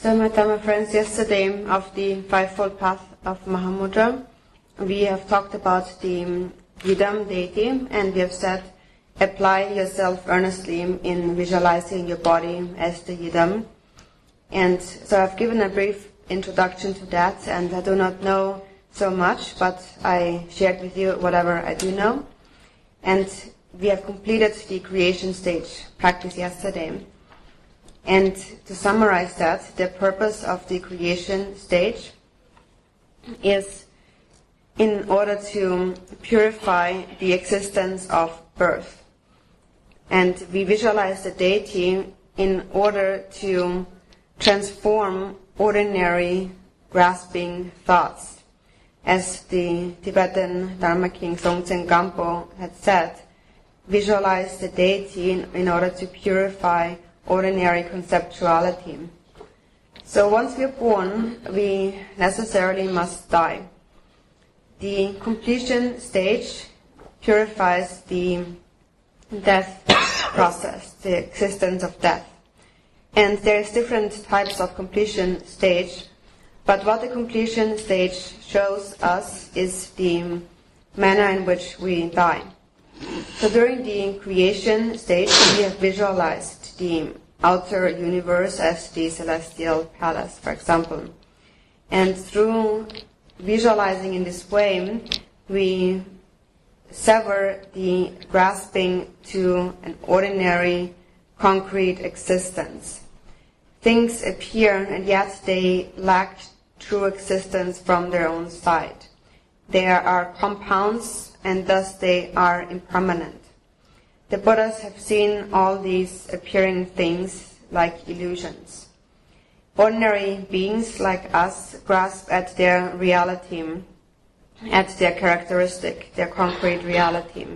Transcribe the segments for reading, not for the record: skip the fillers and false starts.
So, my Dhamma friends, yesterday of the Fivefold Path of Mahamudra, we have talked about the Yidam deity, and we have said apply yourself earnestly in visualizing your body as the Yidam. And so I've given a brief introduction to that, and I do not know so much, but I shared with you whatever I do know. And we have completed the creation stage practice yesterday. And to summarize that, the purpose of the creation stage is in order to purify the existence of birth. And we visualize the deity in order to transform ordinary grasping thoughts. As the Tibetan Dharma king Songtsen Gampo had said, visualize the deity in order to purify ordinary conceptuality. So once we are born, we necessarily must die. The completion stage purifies the death process, the existence of death. And there's different types of completion stage, but what the completion stage shows us is the manner in which we die. So during the creation stage, we have visualized the outer universe as the celestial palace, for example. And through visualizing in this way, we sever the grasping to an ordinary, concrete existence. Things appear, and yet they lack true existence from their own side. They are compounds, and thus they are impermanent. The Buddhas have seen all these appearing things like illusions. Ordinary beings like us grasp at their reality, at their characteristic, their concrete reality,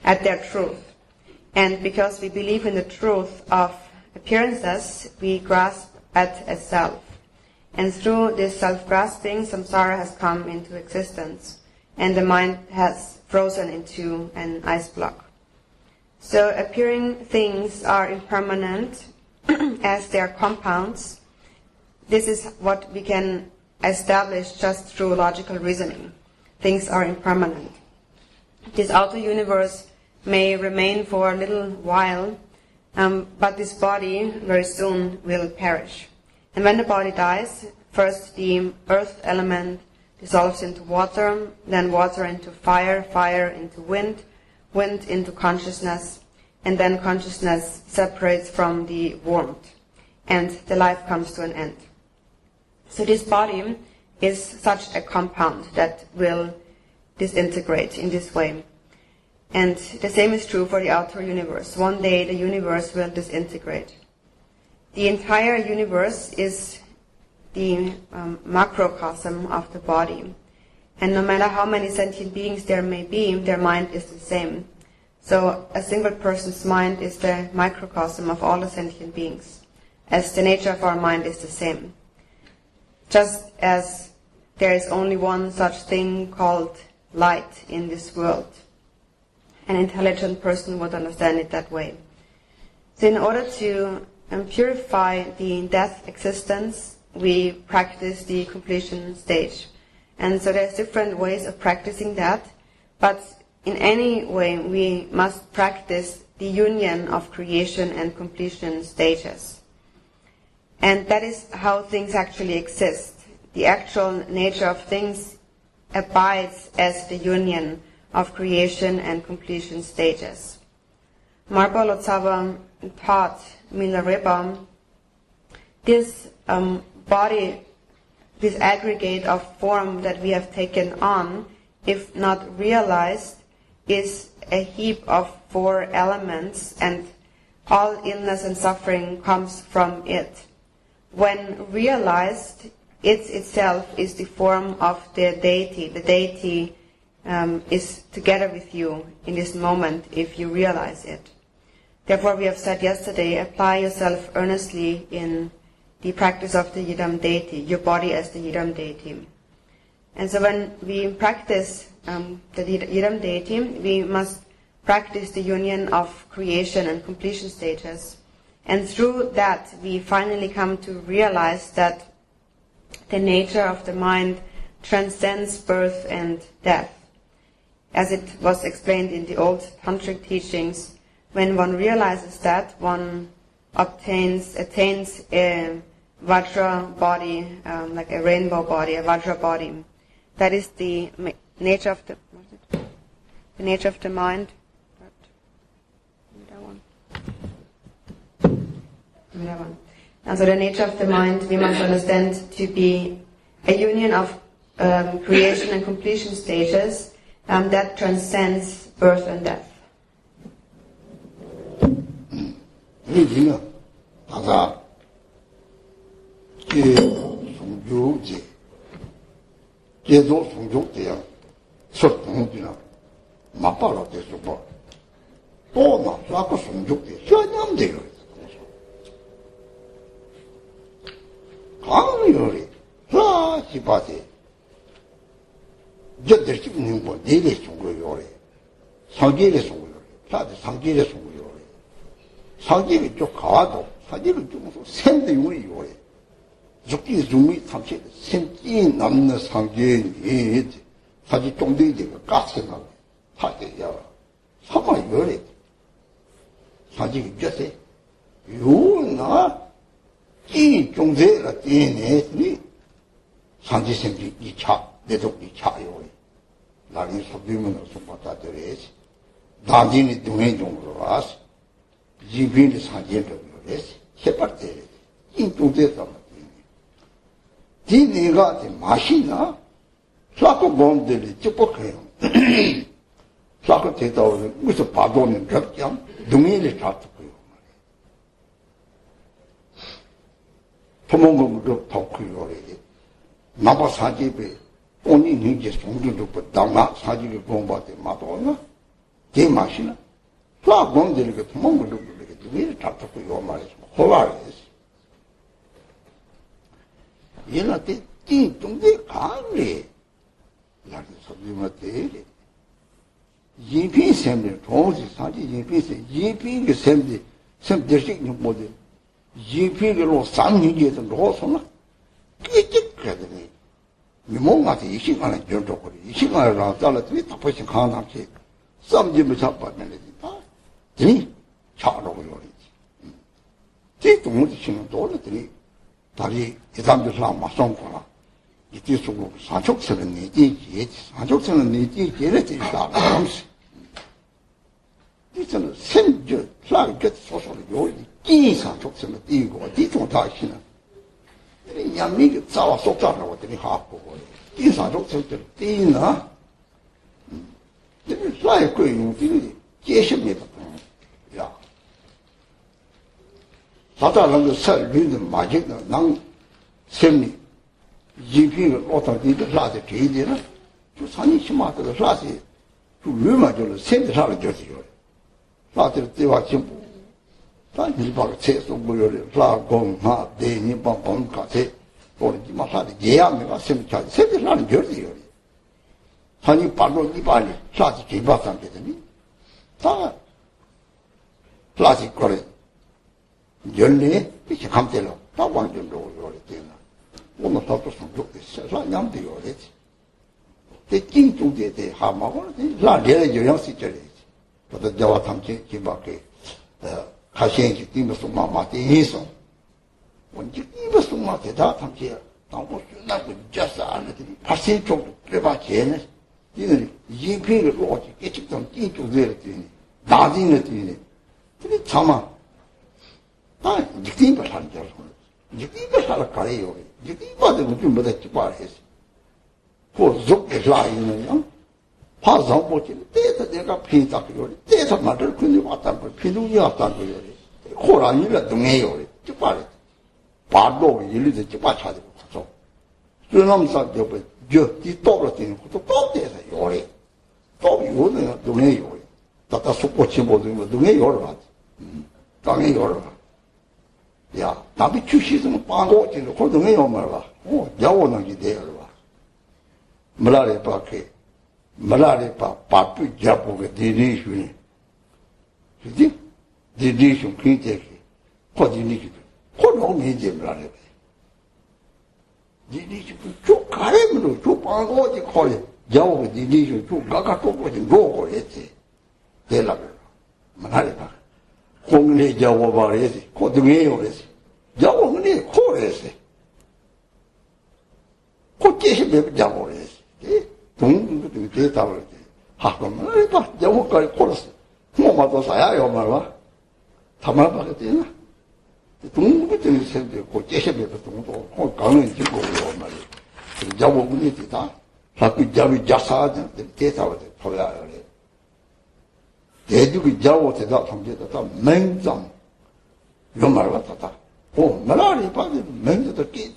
at their truth. And because we believe in the truth of appearances, we grasp at a self. And through this self-grasping, samsara has come into existence, and the mind has frozen into an ice block. So appearing things are impermanent as they are compounds. This is what we can establish just through logical reasoning. Things are impermanent. This outer universe may remain for a little while, but this body very soon will perish. And when the body dies, first the earth element dissolves into water, then water into fire, fire into wind, wind into consciousness, and then consciousness separates from the warmth, and the life comes to an end. So this body is such a compound that will disintegrate in this way. And the same is true for the outer universe. One day the universe will disintegrate. The entire universe is the macrocosm of the body. And no matter how many sentient beings there may be, their mind is the same. So a single person's mind is the microcosm of all the sentient beings, as the nature of our mind is the same. Just as there is only one such thing called light in this world. An intelligent person would understand it that way. So in order to purify the death existence, we practice the completion stage. And so there's different ways of practicing that, but in any way we must practice the union of creation and completion stages. And that is how things actually exist. The actual nature of things abides as the union of creation and completion stages. Marpa Lotsawa taught Milarepa this body, this aggregate of form that we have taken on, if not realized, is a heap of four elements, and all illness and suffering comes from it. When realized, it itself is the form of the deity. The deity is together with you in this moment if you realize it. Therefore, we have said yesterday, apply yourself earnestly in the practice of the Yidam deity, your body as the Yidam deity. And so when we practice the Yidam deity, we must practice the union of creation and completion stages. And through that, we finally come to realize that the nature of the mind transcends birth and death. as it was explained in the old tantric teachings, when one realizes that, one attains a Vajra body, like a rainbow body, a Vajra body. That is the nature of the mind. And so the nature of the mind we must understand to be a union of creation and completion stages that transcends birth and death. 상계를 쭉 가도 사기를 좀 샘도 용이 요래. 죽기 좀이 탐시 샘이 남는 상계니 사기 좀들이 되고 가스가 하게야. 사마 요래. 사기 줬세. 요나 이 종제가 되네. 상지 샘이 2차 내독 2차 요래. 나는 소비면 소파다 되래지. 나진이 동행 정도로 와서 지빈의 상계를 요래지. 해봤대. 이 종제다. 디네가 맛이나 사고 몸들이 ጭ뻑해요. 사고 대다오는 무슨 바도는 겹장 동의를 잡고요. 도망가고 덕후요. 나바 사집에 본인 이제 송주도 당나 사집에 공부할 마도나 제 맛이나 사고 몸들이 도망가고 동의를 잡고요 말이죠. 호라래요. 얘한테 띵동대 강래 나도 소리마대 예비 셈을 도저히 사지 예비의 셈이 셈들식 뭐지 예비로 상님께서 로서나 깨끗하더니 뭔가서 이 시간에 전적으로 이 시간을 나타나더니 답하신 강남시 쌈집을 잡았는데 이 차로 요리지 띵동을 치는 도로들이 다리 이담들 맞송거나 이때 속으로 사족스는 내지지 사족스는 내지지를 들다 그러면서 이제는 생저 플라그 소소를 요리 이 사족스는 띄고 이쪽 다시는 이 양미가 싸워 속다라고 들이 하고 이 사족스를 띄나 이 플라그 거의 계십니다. 야 사다는 그 설비는 맞이는 난 셈이 이피를 어떻게든 라데 되이되나 저 산이 심하다고 라시 그 위마저로 셈을 하려 줬어요. 라데를 때와 좀 단지 바로 채소 뭐를 라공하 대니 방방 가세 오르지 마사데 예야미가 셈을 차 셈을 하려 줬어요. 산이 바로 이반이 라시 기바상 되더니 다 라시 거래 열네 이렇게 감대로 다 완전로 요리 되나 오늘 또 성적됐어 람도 요리지 대 찡중대 대 하마고는 라레 영향 시절이지 보다 저와 함께 기밖에 가시행기 뛰면서 마마대 이소 원지 뛰면서 마마대 다 함께 나고 나고 just 안들이 파세 쪽 그래봐 걔네 이들이 이피를 오지 깨집던 찡중대를 뛰니 나진을 뛰니 근데 참아 느낌을 하는 줄 알고, 느낌을 하러 가래요. 느낌받으면 좀 못했지, 말했어. 그, 속에 라이는요, 파상 보지, 때에서 내가 피다고 요리, 때에서 말을 그냥 왔다는 거, 피둥이 왔다는 거 요리, 호랑이를 등해요, 쭉 말했어. 바로 일리도 쭉 맞춰가지고 가서, 주남산 옆에, 이 떨어지는 것도 또 때에서 요리, 또 요는 등해요. 다다 속고치 못하는 거 등해 요리 하지. 땅에 요리 하지. 야, 남이 주시는 빵고지는 고등에 오면라. 야오는 게 돼요. 말아래 밖에, 말아래 바쁘 잡고게 디리슈니. 그지? 디리슈 그때기. 고디니기. 고롱이 이제 말아래. 디리슈 쭉 가면으로 쭉 빵고지 거리. Java di Niju to Gaga Topo in Go Eti, De La Manaripa. Only Java Varesi, Cotimeo, Java only Coresi. Cotishi Java is. Don't do data. Hakamaripa, Java Coros. Momato Sayo Marva. Tamarapatina. The Tungu said the Cotishi or Galan Jigo or Mari. Java Unitita. Happy Javi Jasad, the data of the Toya. They do with Java to that from the Menzam. Yomaratata. Oh, Malari party, men to the kid.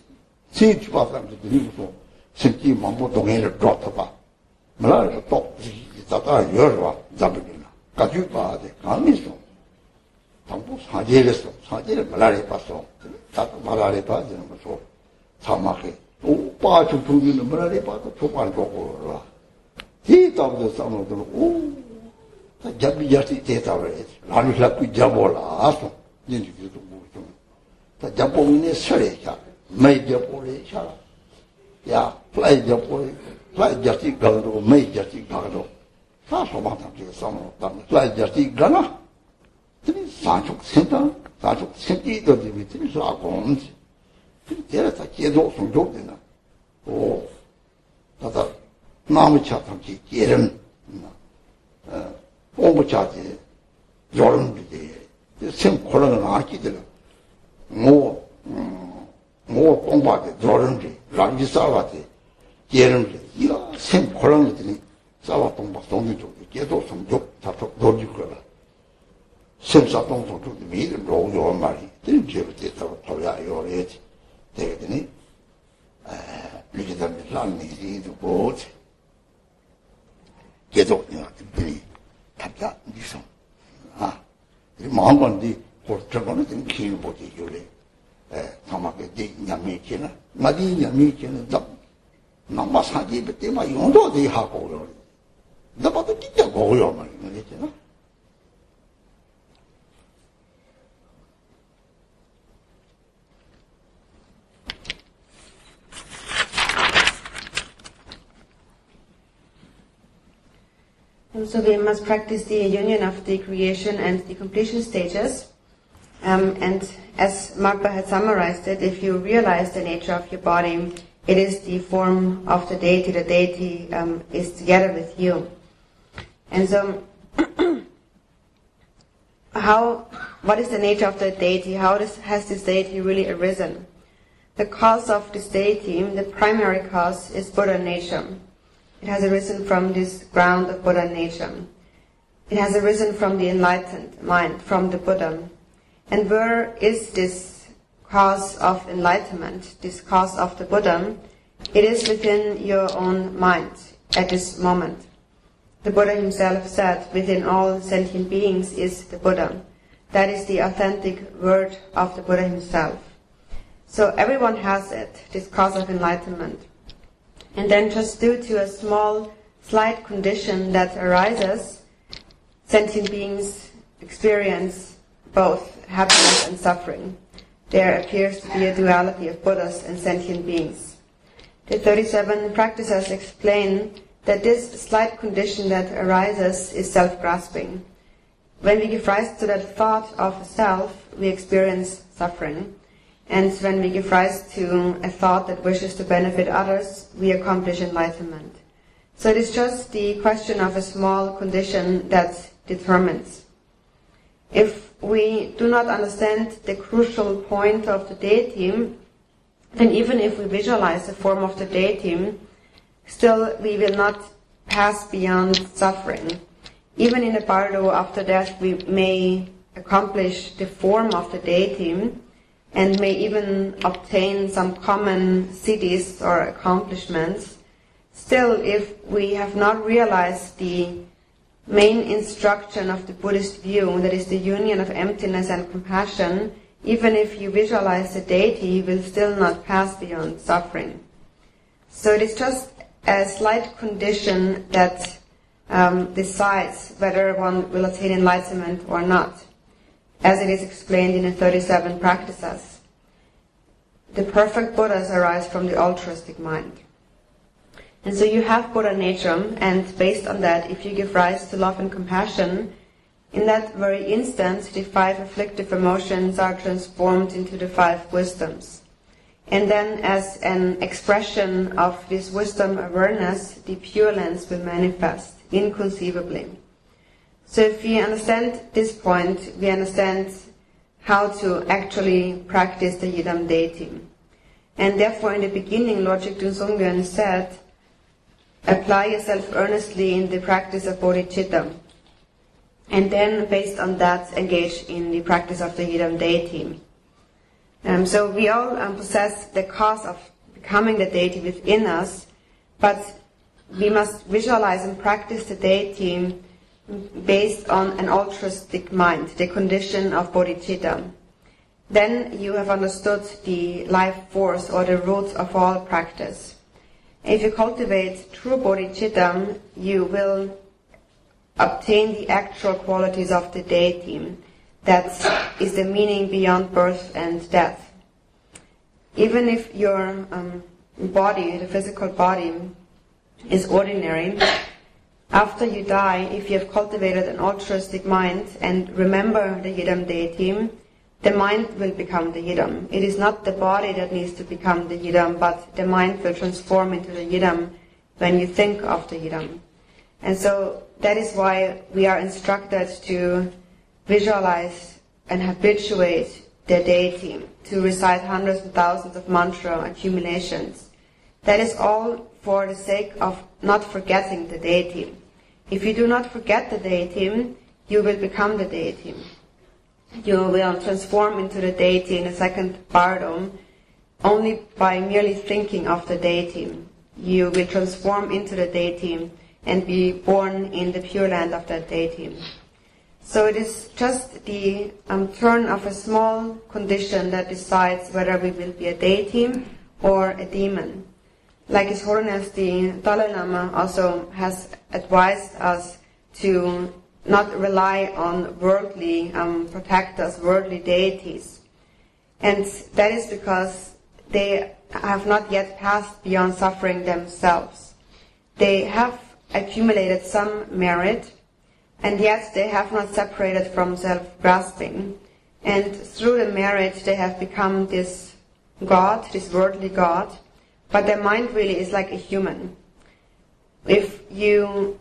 See to pass them to the new phone. Simply Mambo don't get a drop of Malari talk Tata Yorva, Zabina. Kajupa, the Kamiso. Tampus, Hajereso, Hajere, Malari Paso. Tata Malari Pass and so. Tamaki. Oh, part to put in the Malari Pass to one go. He thought the son of the oh, the Jabi Jati data rate. Lani Lapi Jabola, Aso. Didn't you to move to the Japone Serecha, made Japonesha. Ya, fly Japone, fly Jati Gado, made Jati Gado. Sasso Matam to the son of them, fly Jati Gana. Sancho Center, Sancho City, the division, Lagons. There is a kid also joking. Oh, that's a Namichatam, Jerem, Obuchati, Jordan, the same color and architect. More combat, Jordan, Rangisavati, Jerem, same color, Savaton Baston to get off some joke, Tato, Same Saton to the meat, roll your money, didn't you get out of your age? Take it. Look at them, landing the boat. Get out, you know, the penny. Tap that, this one. Ah, the Mahamudra, for Tragonet and King body, you lay. Tamaka, Yamikina, Madi Yamikin, Namasaji, but they might know they have all. The bottle did go your money, you know. So we must practice the union of the creation and the completion stages. And as Magba had summarized it, if you realize the nature of your body, it is the form of the deity is together with you. And so, what is the nature of the deity? How has this deity really arisen? The cause of this deity, the primary cause, is Buddha nature. It has arisen from this ground of Buddha nature. It has arisen from the enlightened mind, from the Buddha. And where is this cause of enlightenment, this cause of the Buddha? It is within your own mind at this moment. The Buddha himself said, within all sentient beings is the Buddha. That is the authentic word of the Buddha himself. So everyone has it, this cause of enlightenment. And then just due to a small, slight condition that arises, sentient beings experience both happiness and suffering. There appears to be a duality of Buddhas and sentient beings. The 37 practices explain that this slight condition that arises is self-grasping. When we give rise to that thought of self, we experience suffering. And when we give rise to a thought that wishes to benefit others, we accomplish enlightenment. So it is just the question of a small condition that determines. If we do not understand the crucial point of the deity, then even if we visualize the form of the deity, still we will not pass beyond suffering. Even in the bardo after death, we may accomplish the form of the deity, and may even obtain some common siddhis or accomplishments. Still, if we have not realized the main instruction of the Buddhist view, that is the union of emptiness and compassion, even if you visualize the deity, you will still not pass beyond suffering. So it is just a slight condition that decides whether one will attain enlightenment or not, as it is explained in the 37 practices. The perfect Buddhas arise from the altruistic mind. And so you have Buddha nature, and based on that, if you give rise to love and compassion, in that very instant, the 5 afflictive emotions are transformed into the 5 wisdoms. And then as an expression of this wisdom awareness, the Pure Lands will manifest inconceivably. So if we understand this point, we understand how to actually practice the Yidam deity. And therefore in the beginning, Lord Jigten Songmyön said, apply yourself earnestly in the practice of bodhicitta. And then based on that, engage in the practice of the Yidam deity. So we all possess the cause of becoming the deity within us, but we must visualize and practice the deity based on an altruistic mind, the condition of bodhicitta. Then you have understood the life force or the roots of all practice. If you cultivate true bodhicitta, you will obtain the actual qualities of the deity. That is the meaning beyond birth and death. Even if your body, the physical body, is ordinary, after you die, if you have cultivated an altruistic mind and remember the Yidam deity, the mind will become the Yidam. It is not the body that needs to become the Yidam, but the mind will transform into the Yidam when you think of the Yidam. And so that is why we are instructed to visualize and habituate the deity, to recite hundreds and thousands of mantra accumulations. That is all for the sake of not forgetting the deity. If you do not forget the deity, you will become the deity. You will transform into the deity in the second Bardom only by merely thinking of the deity. You will transform into the deity and be born in the Pure Land of that deity. So it is just the turn of a small condition that decides whether we will be a deity or a demon. Like His Holiness the Dalai Lama also has advised us to not rely on worldly protectors, worldly deities. And that is because they have not yet passed beyond suffering themselves. They have accumulated some merit, and yet they have not separated from self-grasping. And through the merit they have become this God, this worldly God, but their mind really is like a human. If you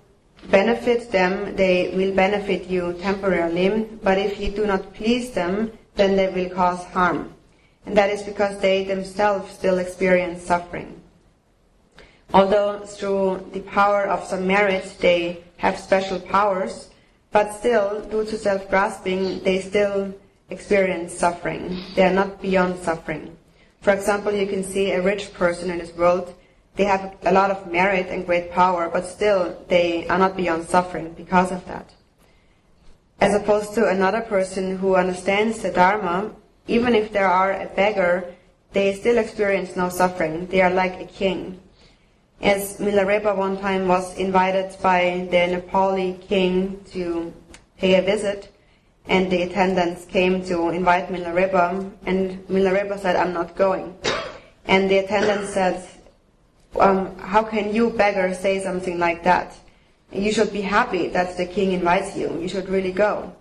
benefit them, they will benefit you temporarily, but if you do not please them, then they will cause harm. And that is because they themselves still experience suffering. Although through the power of some merit they have special powers, but still, due to self-grasping, they still experience suffering. They are not beyond suffering. For example, you can see a rich person in this world. They have a lot of merit and great power, but still they are not beyond suffering because of that. As opposed to another person who understands the Dharma, even if they are a beggar, they still experience no suffering. They are like a king. As Milarepa one time was invited by the Nepali king to pay a visit, and the attendants came to invite Milarepa, and Milarepa said, "I'm not going." And the attendant said, "How can you, beggar, say something like that? You should be happy that the king invites you. You should really go."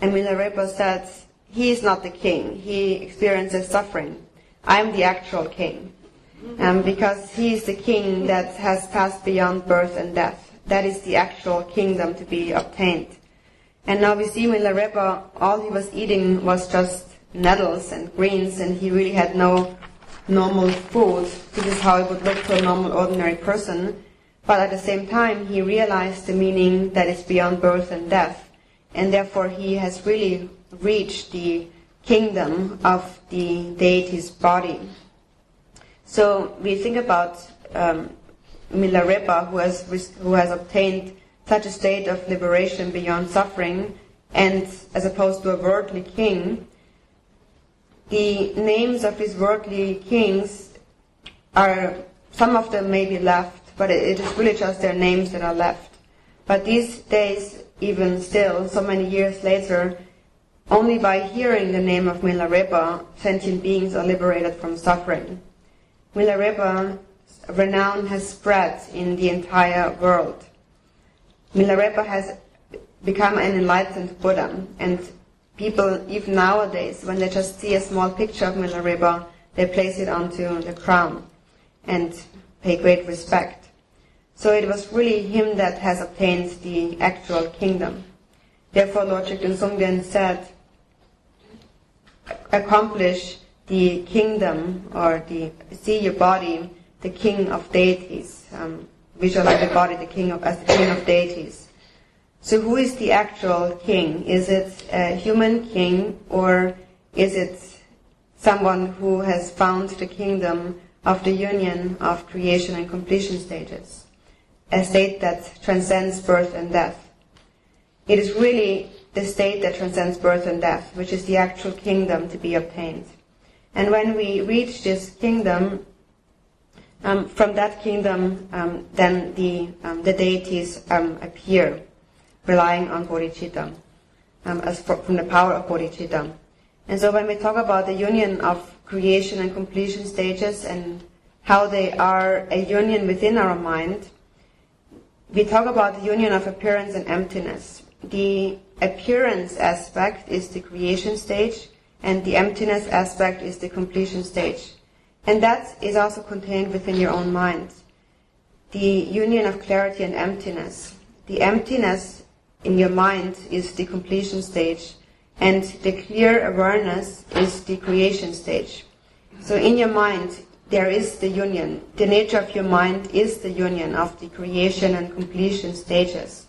And Milarepa said, "He is not the king. He experiences suffering. I am the actual king. Because he is the king that has passed beyond birth and death. That is the actual kingdom to be obtained." And now we see Milarepa, all he was eating was just nettles and greens, and he really had no normal food. This is how it would look to a normal, ordinary person. But at the same time, he realized the meaning that is beyond birth and death. And therefore he has really reached the kingdom of the deity's body. So we think about Milarepa, who has obtained such a state of liberation beyond suffering, and as opposed to a worldly king. The names of these worldly kings are, some of them may be left, but it is really just their names that are left. But these days, even still, so many years later, only by hearing the name of Milarepa, sentient beings are liberated from suffering. Milarepa renown has spread in the entire world. Milarepa has become an enlightened Buddha, and people, even nowadays, when they just see a small picture of Milarepa, they place it onto the crown and pay great respect. So it was really him that has obtained the actual kingdom. Therefore, Lord Chikden Sungden said, accomplish the kingdom, or see your body, the king of deities. Visualize your body, as the king of deities. So who is the actual king? Is it a human king, or is it someone who has found the kingdom of the union of creation and completion stages? A state that transcends birth and death. It is really the state that transcends birth and death, which is the actual kingdom to be obtained. And when we reach this kingdom, from that kingdom, then the deities appear, relying on bodhicitta, from the power of bodhicitta. And so when we talk about the union of creation and completion stages and how they are a union within our mind, we talk about the union of appearance and emptiness. The appearance aspect is the creation stage, and the emptiness aspect is the completion stage. And that is also contained within your own mind. The union of clarity and emptiness. The emptiness in your mind is the completion stage, and the clear awareness is the creation stage. So in your mind, there is the union. The nature of your mind is the union of the creation and completion stages.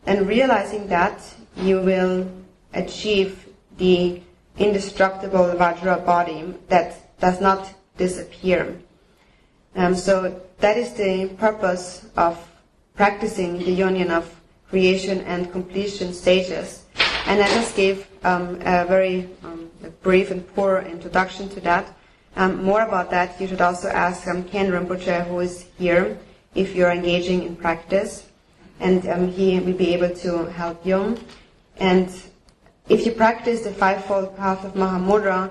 And realizing that, you will achieve the indestructible Vajra body that does not disappear. So that is the purpose of practicing the union of creation and completion stages. And I just gave a very brief and poor introduction to that. More about that, you should also ask Ken Rinpoche, who is here, if you're engaging in practice. And he will be able to help you. And if you practice the Fivefold path of Mahamudra,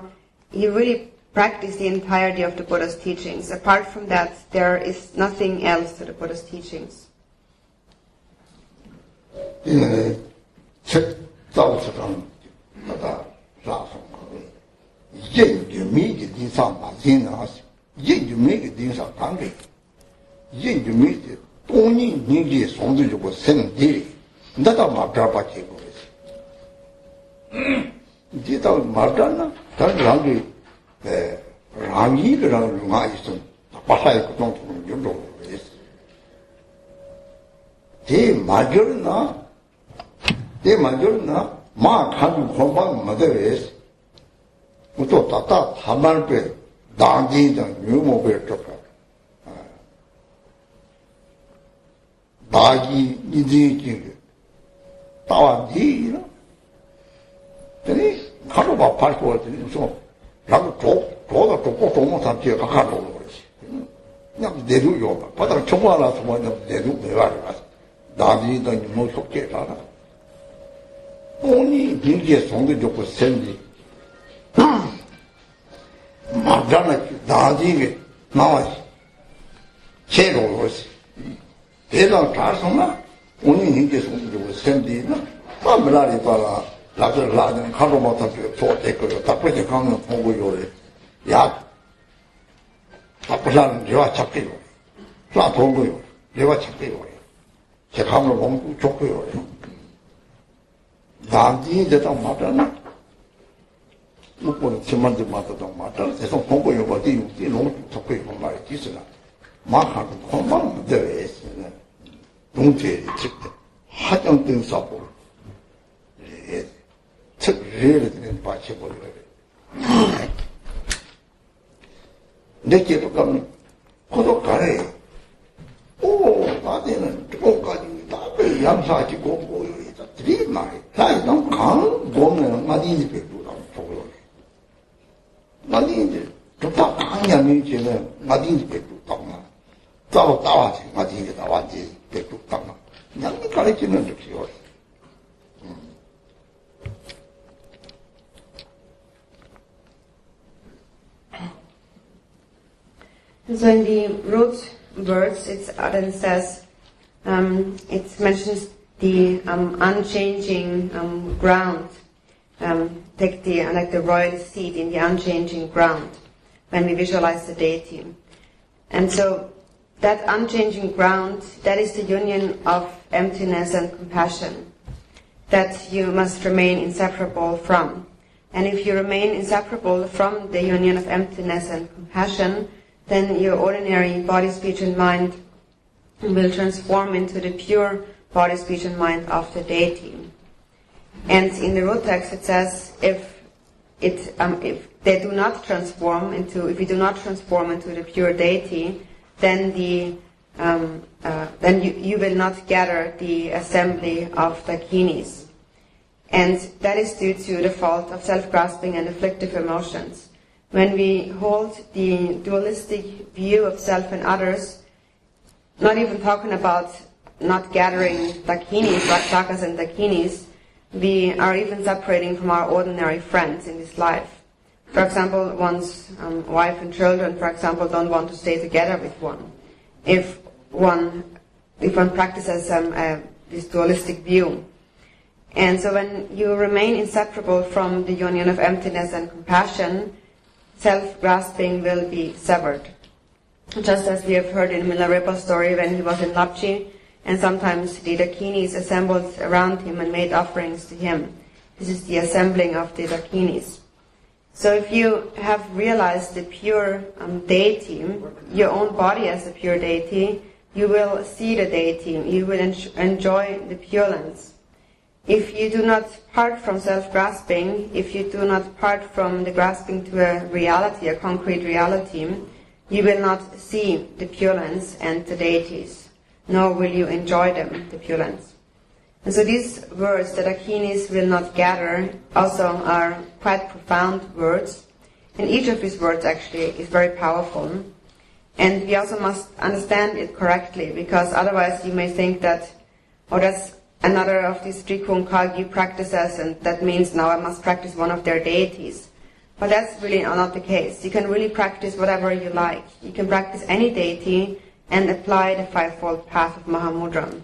you really practice the entirety of the Buddha's teachings. Apart from that, there is nothing else to the Buddha's teachings. So in the root words, it then says, it mentions the unchanging ground. Take like the royal seat in the unchanging ground when we visualize the deity. And so that unchanging ground, that is the union of emptiness and compassion that you must remain inseparable from. And if you remain inseparable from the union of emptiness and compassion, then your ordinary body, speech and mind will transform into the pure body, speech and mind of the deity. And in the root text it says, if they do not transform into, if you do not transform into the pure deity, then you will not gather the assembly of dakinis. And that is due to the fault of self-grasping and afflictive emotions. When we hold the dualistic view of self and others, not even talking about not gathering dakinis, rakshakas and dakinis, we are even separating from our ordinary friends in this life. For example, one's wife and children, for example, don't want to stay together with one. If one practices this dualistic view. And so when you remain inseparable from the union of emptiness and compassion, self-grasping will be severed. Just as we have heard in Milarepa's story when he was in Lapchi, and sometimes the dakinis assembled around him and made offerings to him. This is the assembling of the dakinis. So if you have realized the pure deity, your own body as a pure deity, you will see the deity, you will enjoy the purelance. If you do not part from self-grasping, if you do not part from the grasping to a reality, a concrete reality, you will not see the purelance and the deities, nor will you enjoy them, the purelance. And so these words that dakinis will not gather also are quite profound words. And each of these words actually is very powerful. And we also must understand it correctly, because otherwise you may think that, oh, that's another of these Trikung Kagyu practices, and that means now I must practice one of their deities. But that's really not the case. You can really practice whatever you like. You can practice any deity and apply the fivefold path of Mahamudra.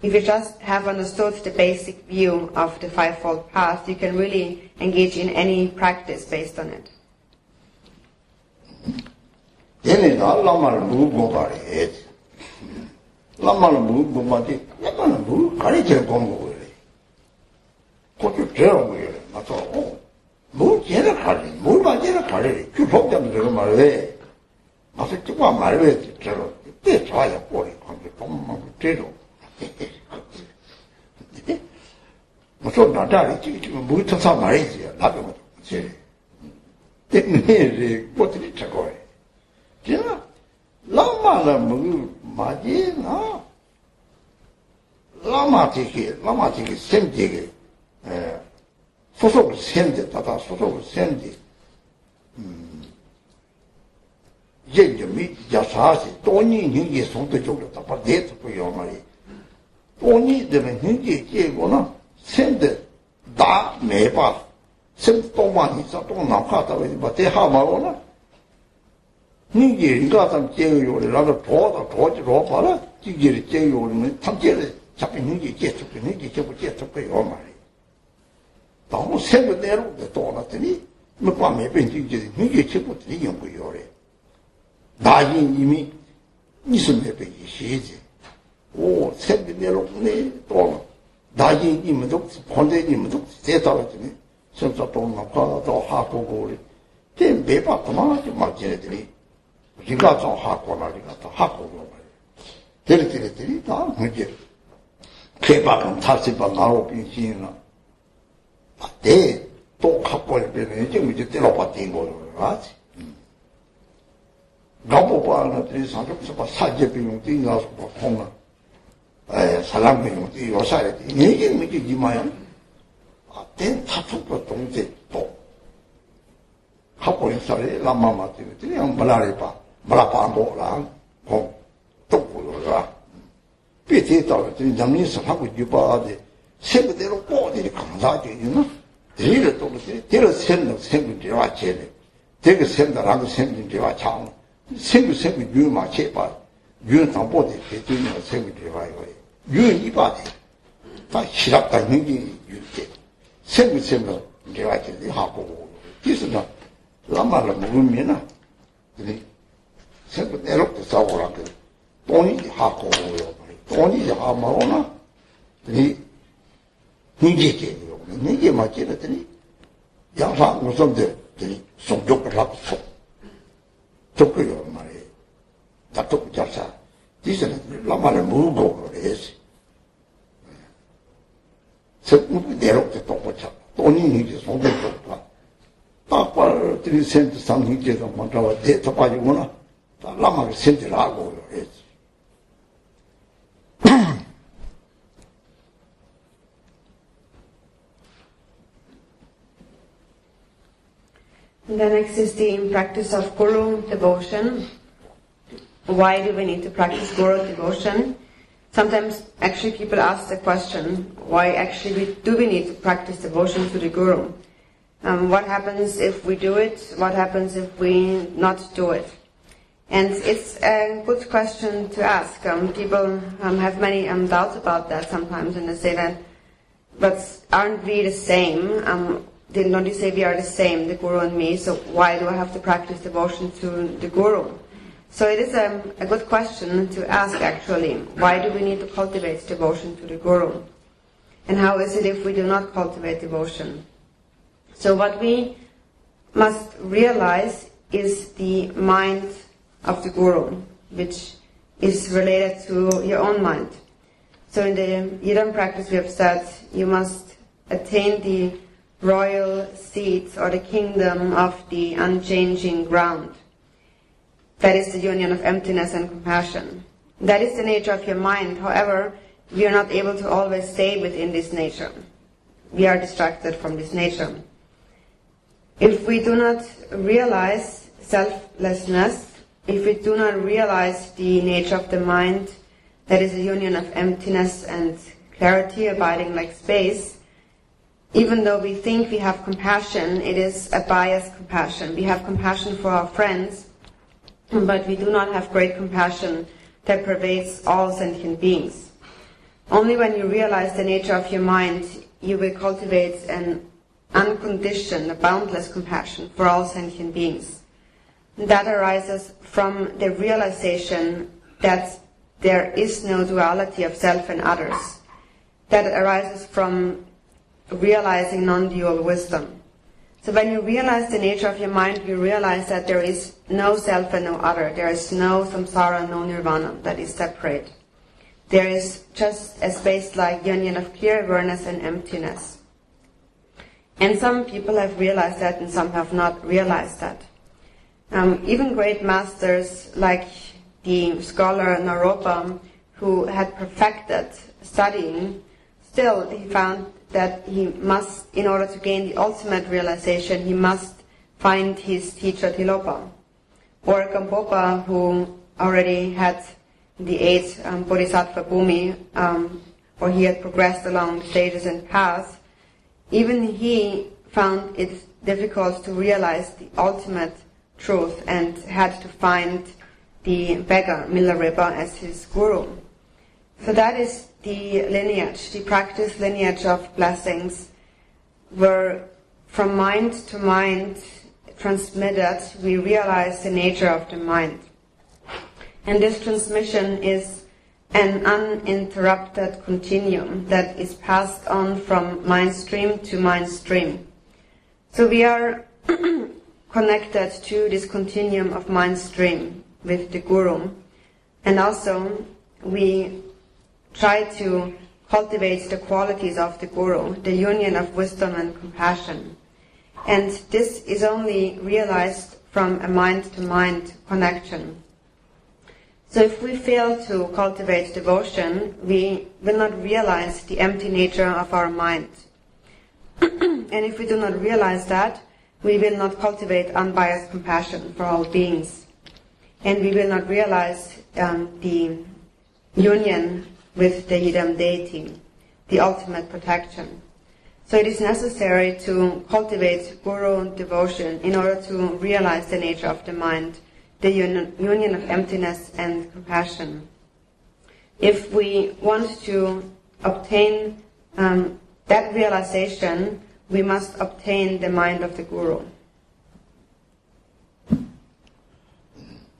If you just have understood the basic view of the fivefold path, you can really engage in any practice based on it. 생구 유마 제발 유연 담보대 배주는 생구 들어가요. 유연 이바대 다 시락다 행진이 유대 생구 내가 이제 하고 그래서 라마를 먹으면은 생구 내놓고 싸우라고 돈이 하고 돈이 하마오나 이게 맞지랬더니 양상 무슨들이 송족을 하고 족구요 말이에요. 다독 잡사 디스는 라마를 먹고 그래서 저 내놓고 똑같아 돈이 이제 송족을 딱발 들이 센트 상행제도 먼저 대처 빠지구나 라마를 센트를 하고 그래서 And then next is the practice of Guru devotion. Why do we need to practice Guru devotion? Sometimes actually people ask the question, why actually do we need to practice devotion to the Guru? What happens if we do it? What happens if we not do it? And it's a good question to ask. People have many doubts about that sometimes, and they say that, but aren't we the same? Don't you say we are the same, the Guru and me, so why do I have to practice devotion to the Guru? So it is a good question to ask actually. Why do we need to cultivate devotion to the Guru? And how is it if we do not cultivate devotion? So what we must realize is the mind of the Guru, which is related to your own mind. So in the Yidam practice we have said you must attain the royal seat or the kingdom of the unchanging ground. That is the union of emptiness and compassion. That is the nature of your mind. However, we are not able to always stay within this nature. We are distracted from this nature. If we do not realize selflessness, if we do not realize the nature of the mind, that is a union of emptiness and clarity abiding like space, even though we think we have compassion, it is a biased compassion. We have compassion for our friends, but we do not have great compassion that pervades all sentient beings. Only when you realize the nature of your mind, you will cultivate an unconditioned, a boundless compassion for all sentient beings. That arises from the realization that there is no duality of self and others. That arises from realizing non-dual wisdom. So when you realize the nature of your mind, you realize that there is no self and no other. There is no samsara, no nirvana that is separate. There is just a space-like union of clear awareness and emptiness. And some people have realized that and some have not realized that. Even great masters like the scholar Naropa, who had perfected studying, still he found that he must, in order to gain the ultimate realization, he must find his teacher Tilopa. Or Gampopa, who already had the 8 Bodhisattva Bhumi, or he had progressed along the stages and paths, even he found it difficult to realize the ultimate truth and had to find the beggar, Milarepa, as his guru. So that is the lineage, the practice lineage of blessings, where from mind to mind transmitted, we realize the nature of the mind. And this transmission is an uninterrupted continuum that is passed on from mind stream to mind stream. So we are connected to this continuum of mind stream with the Guru, and also we try to cultivate the qualities of the Guru, the union of wisdom and compassion. And this is only realized from a mind-to-mind connection. So if we fail to cultivate devotion, we will not realize the empty nature of our mind. And if we do not realize that, we will not cultivate unbiased compassion for all beings. And we will not realize the union with the Yidam deity, the ultimate protection. So it is necessary to cultivate Guru devotion in order to realize the nature of the mind the union of emptiness and compassion. If we want to obtain that realization, we must obtain the mind of the Guru.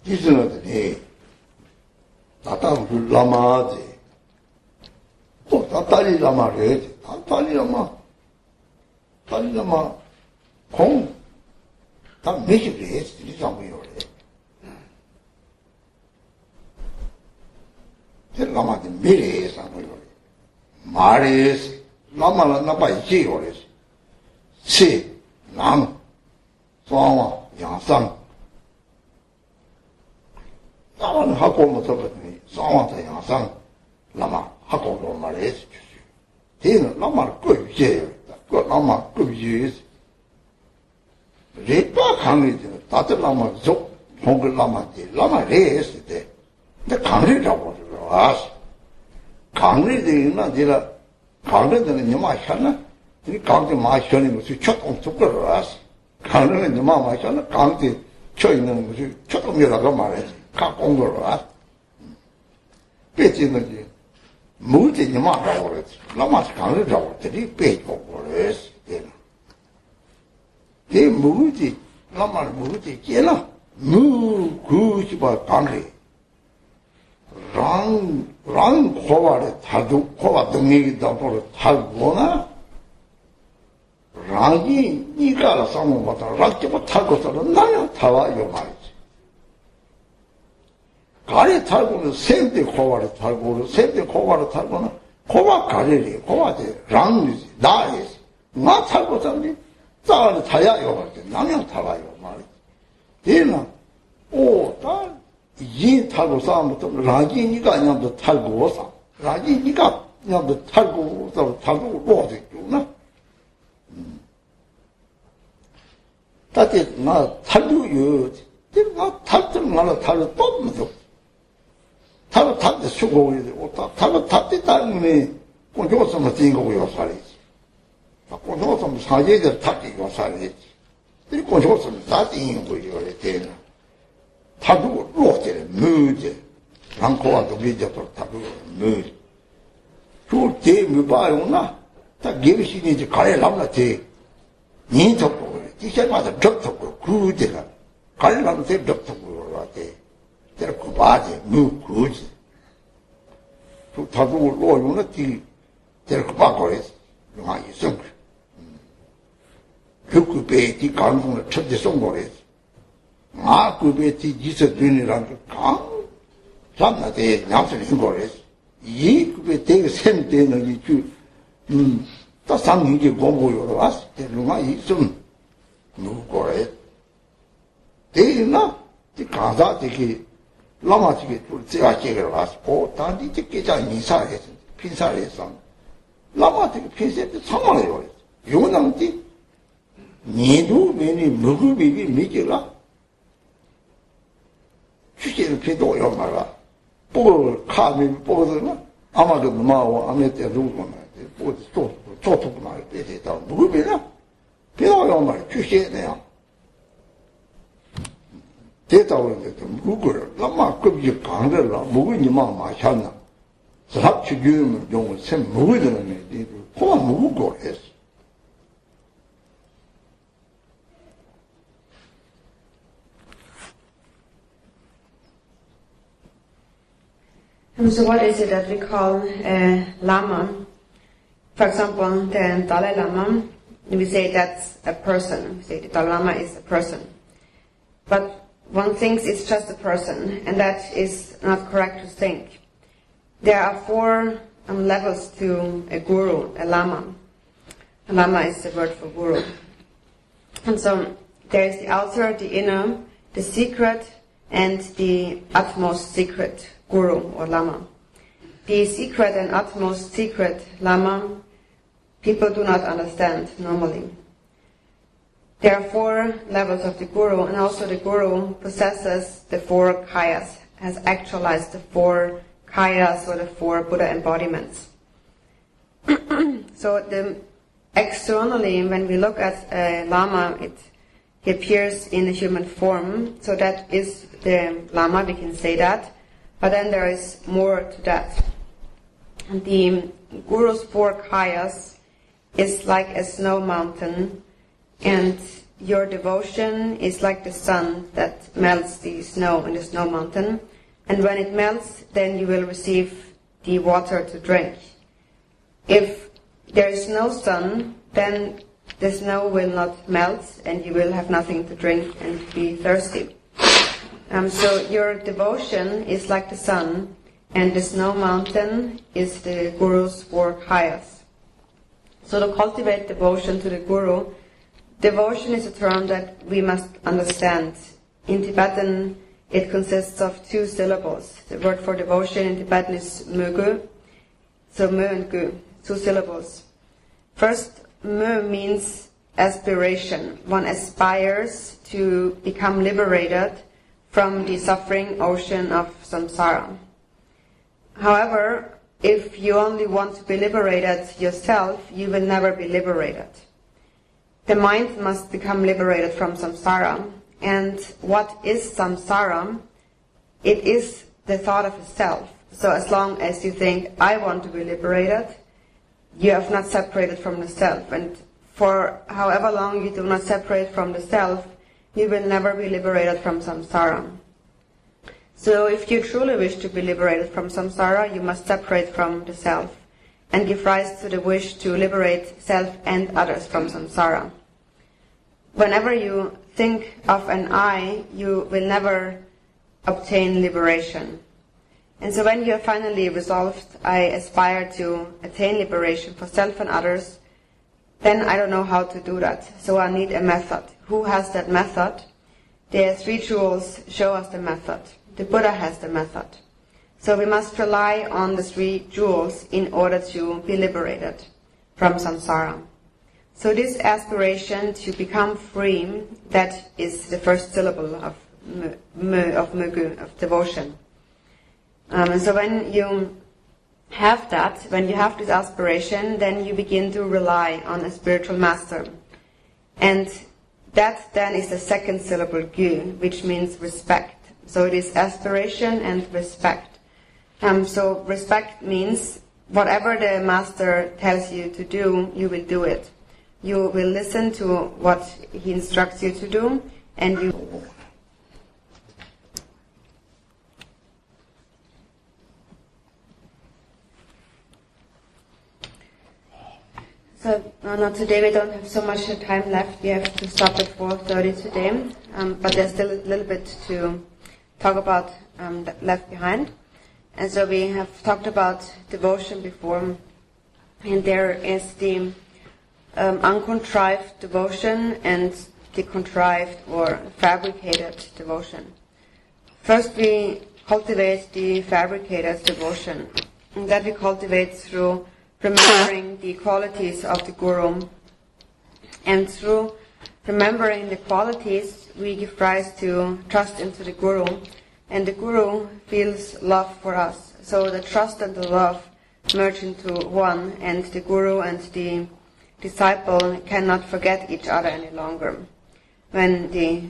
This is not the Tatam Lama. Oh, Tatali Lama, Tatali Lama, Kong, that makes it is something. The Lama the Miri is something. Maris, Lama Napa Jigoris. Si, Nam, Sama, Yansang. Sawan Hakoma Tobani, Sama Yansang, Lama, Hako Maris. Then Lama good jail, good Lama good use. Ripa Kangri, Tata Lama Zok, Hong Lama, Lama race, the Kangri was us. Kangri, the Nadira, Kangri, the Nima Shana. 이 강제 마셔는 것이 초통 속거라서 강릉에 너무 마셔는 강제 쳐 있는 것이 초통이라고 말해지 갖고 거라 빼지는지 무지 니마라고 그랬지 너무 강제라고 들이 빼고 그랬어 이 무지 너무 무지 깨나 무구지 봐 강제 랑 코와를 타도 코와 등이 더불어 타고나 랑이 니가 상모보다 랑지 못하고서는 나야 타와요 말이지. 가리 타고는 샘대 코와를 타고 샘대 코와를 타고는 코와 가리리 코와지 랑이지 나이지 나 타고서는 짜를 타야요 말이지. 나야 타와요 말이지. 얘는 오다 이 타고 싸움부터 랑이 니가 냠도 타고서 랑이 니가 냠도 타고서 타고 로지구나. 다들 나 탈루요. 나 탈들 나라 탈을 뽑는다. 탈을 탈때 수고해. 탈을 탈때 때문에 공조선 뛴 거고요, 살이지. 공조선 사제들 탈기고 살이지. 이 공조선 다 뛰는 거예요, 이때는. 탈루 로제를 무제. 랑코와도 비저도 탈루 무제. 그때 뭐 봐요나. 다 개비신이 이제 가래 남나지. 니 잡고 이제마다 접촉고 그대가 갈랑새 접촉고 그러대. 제가 그 바지 무구지. 또 다도 로요는 뒤 제가 그 바거래서 영화 있어. 그 배티 강동을 첫째 송거래서. 그 배티 이서 되니란 강 잡나대 양선인 거래서. 그 배티 샘되는 이주 또 상인기 공부요로 왔을 때 누가 있음 누구래 대나 이 가자 되게 라마지게 제가 제가 왔고 단지 깨자 인사해서 핀사해서 라마지게 핀세트 상황이요 요나한테 니도 매니 먹으비비 미지라 주제를 피도요 말아 볼 카미 보거든 아마도 마와 아메테 누구나 뭐 또 말이 되다 누구비나 배워요 말 주시네요. 대다 오는데도 누구를 남마 급이 강들라 누구니만 마셨나. 사합치 주면 용을 샘 먹어야 되는 애 코가 먹고 했어. So what is it that we call Lama? For example, the Dalai Lama, we say that's a person. We say the Dalai Lama is a person. But one thinks it's just a person, and that is not correct to think. There are 4 levels to a guru, a Lama. A Lama is the word for guru. And so there is the outer, the inner, the secret, and the utmost secret guru or Lama. The secret and utmost secret Lama, people do not understand normally. There are 4 levels of the Guru, and also the Guru possesses the 4 kayas, has actualized the 4 kayas or the 4 Buddha embodiments. So externally, when we look at a Lama, he appears in a human form. So that is the Lama, we can say that. But then there is more to that. The Guru's 4 kayas is like a snow mountain, and your devotion is like the sun that melts the snow in the snow mountain. And when it melts, then you will receive the water to drink. If there is no sun, then the snow will not melt and you will have nothing to drink and be thirsty. So your devotion is like the sun, and the snow mountain is the Guru's 4 kayas. So to cultivate devotion to the Guru, devotion is a term that we must understand. In Tibetan, it consists of 2 syllables. The word for devotion in Tibetan is mögu, so mö and gu, 2 syllables. First, mö means aspiration. One aspires to become liberated from the suffering ocean of samsara. However, if you only want to be liberated yourself, you will never be liberated. The mind must become liberated from samsara. And what is samsara? It is the thought of a self. So as long as you think, I want to be liberated, you have not separated from the self. And for however long you do not separate from the self, you will never be liberated from samsara. So if you truly wish to be liberated from samsara, you must separate from the self and give rise to the wish to liberate self and others from samsara. Whenever you think of an I, you will never obtain liberation. And so when you are finally resolved, I aspire to attain liberation for self and others, then I don't know how to do that. So I need a method. Who has that method? The 3 jewels show us the method. The Buddha has the method. So we must rely on the 3 jewels in order to be liberated from samsara. So this aspiration to become free, that is the first syllable of mögu, of devotion. So when you have that, when you have this aspiration, then you begin to rely on a spiritual master. And that then is the second syllable, gu, which means respect. So it is aspiration and respect. So respect means whatever the master tells you to do, you will do it. You will listen to what he instructs you to do, and you... So, not today, we don't have so much time left. We have to stop at 4:30 today, but there's still a little bit to talk about left behind. And so we have talked about devotion before, and there is the uncontrived devotion and the contrived or fabricated devotion. First we cultivate the fabricated devotion, and that we cultivate through remembering the qualities of the Guru. And through remembering the qualities, we give rise to trust into the Guru, and the Guru feels love for us. So the trust and the love merge into one, and the Guru and the disciple cannot forget each other any longer. When the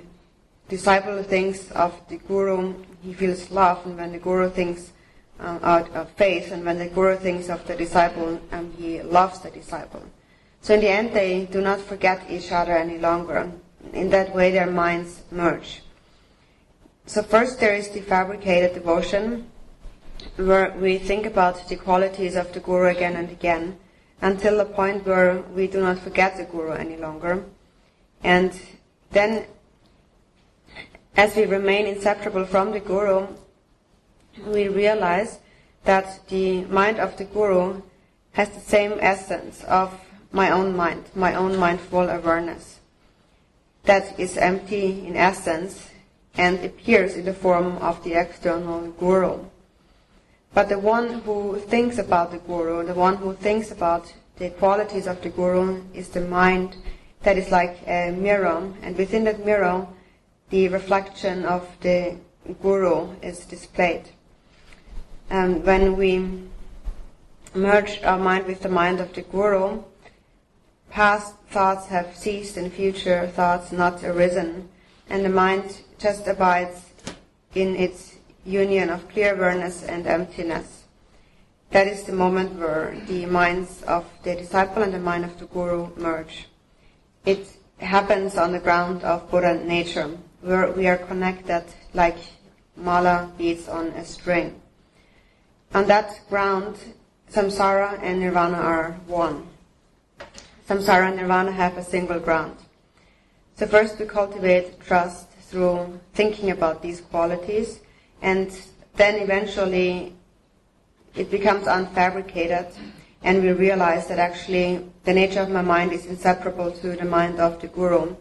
disciple thinks of the Guru, he feels love, and when the Guru thinks of faith, and when the Guru thinks of the disciple, he loves the disciple. So in the end, they do not forget each other any longer. In that way, their minds merge. So first there is the fabricated devotion, where we think about the qualities of the Guru again and again, until the point where we do not forget the Guru any longer. And then, as we remain inseparable from the Guru, we realize that the mind of the Guru has the same essence of my own mindful awareness. That is empty in essence and appears in the form of the external Guru. But the one who thinks about the Guru, the one who thinks about the qualities of the Guru, is the mind that is like a mirror, and within that mirror the reflection of the Guru is displayed. And when we merge our mind with the mind of the Guru, past thoughts have ceased and future thoughts not arisen, and the mind just abides in its union of clear awareness and emptiness. That is the moment where the minds of the disciple and the mind of the guru merge. It happens on the ground of Buddha nature, where we are connected like mala beads on a string. On that ground, samsara and nirvana are one. Samsara and nirvana have a single ground. So first we cultivate trust through thinking about these qualities, and then eventually it becomes unfabricated, and we realize that actually the nature of my mind is inseparable to the mind of the guru,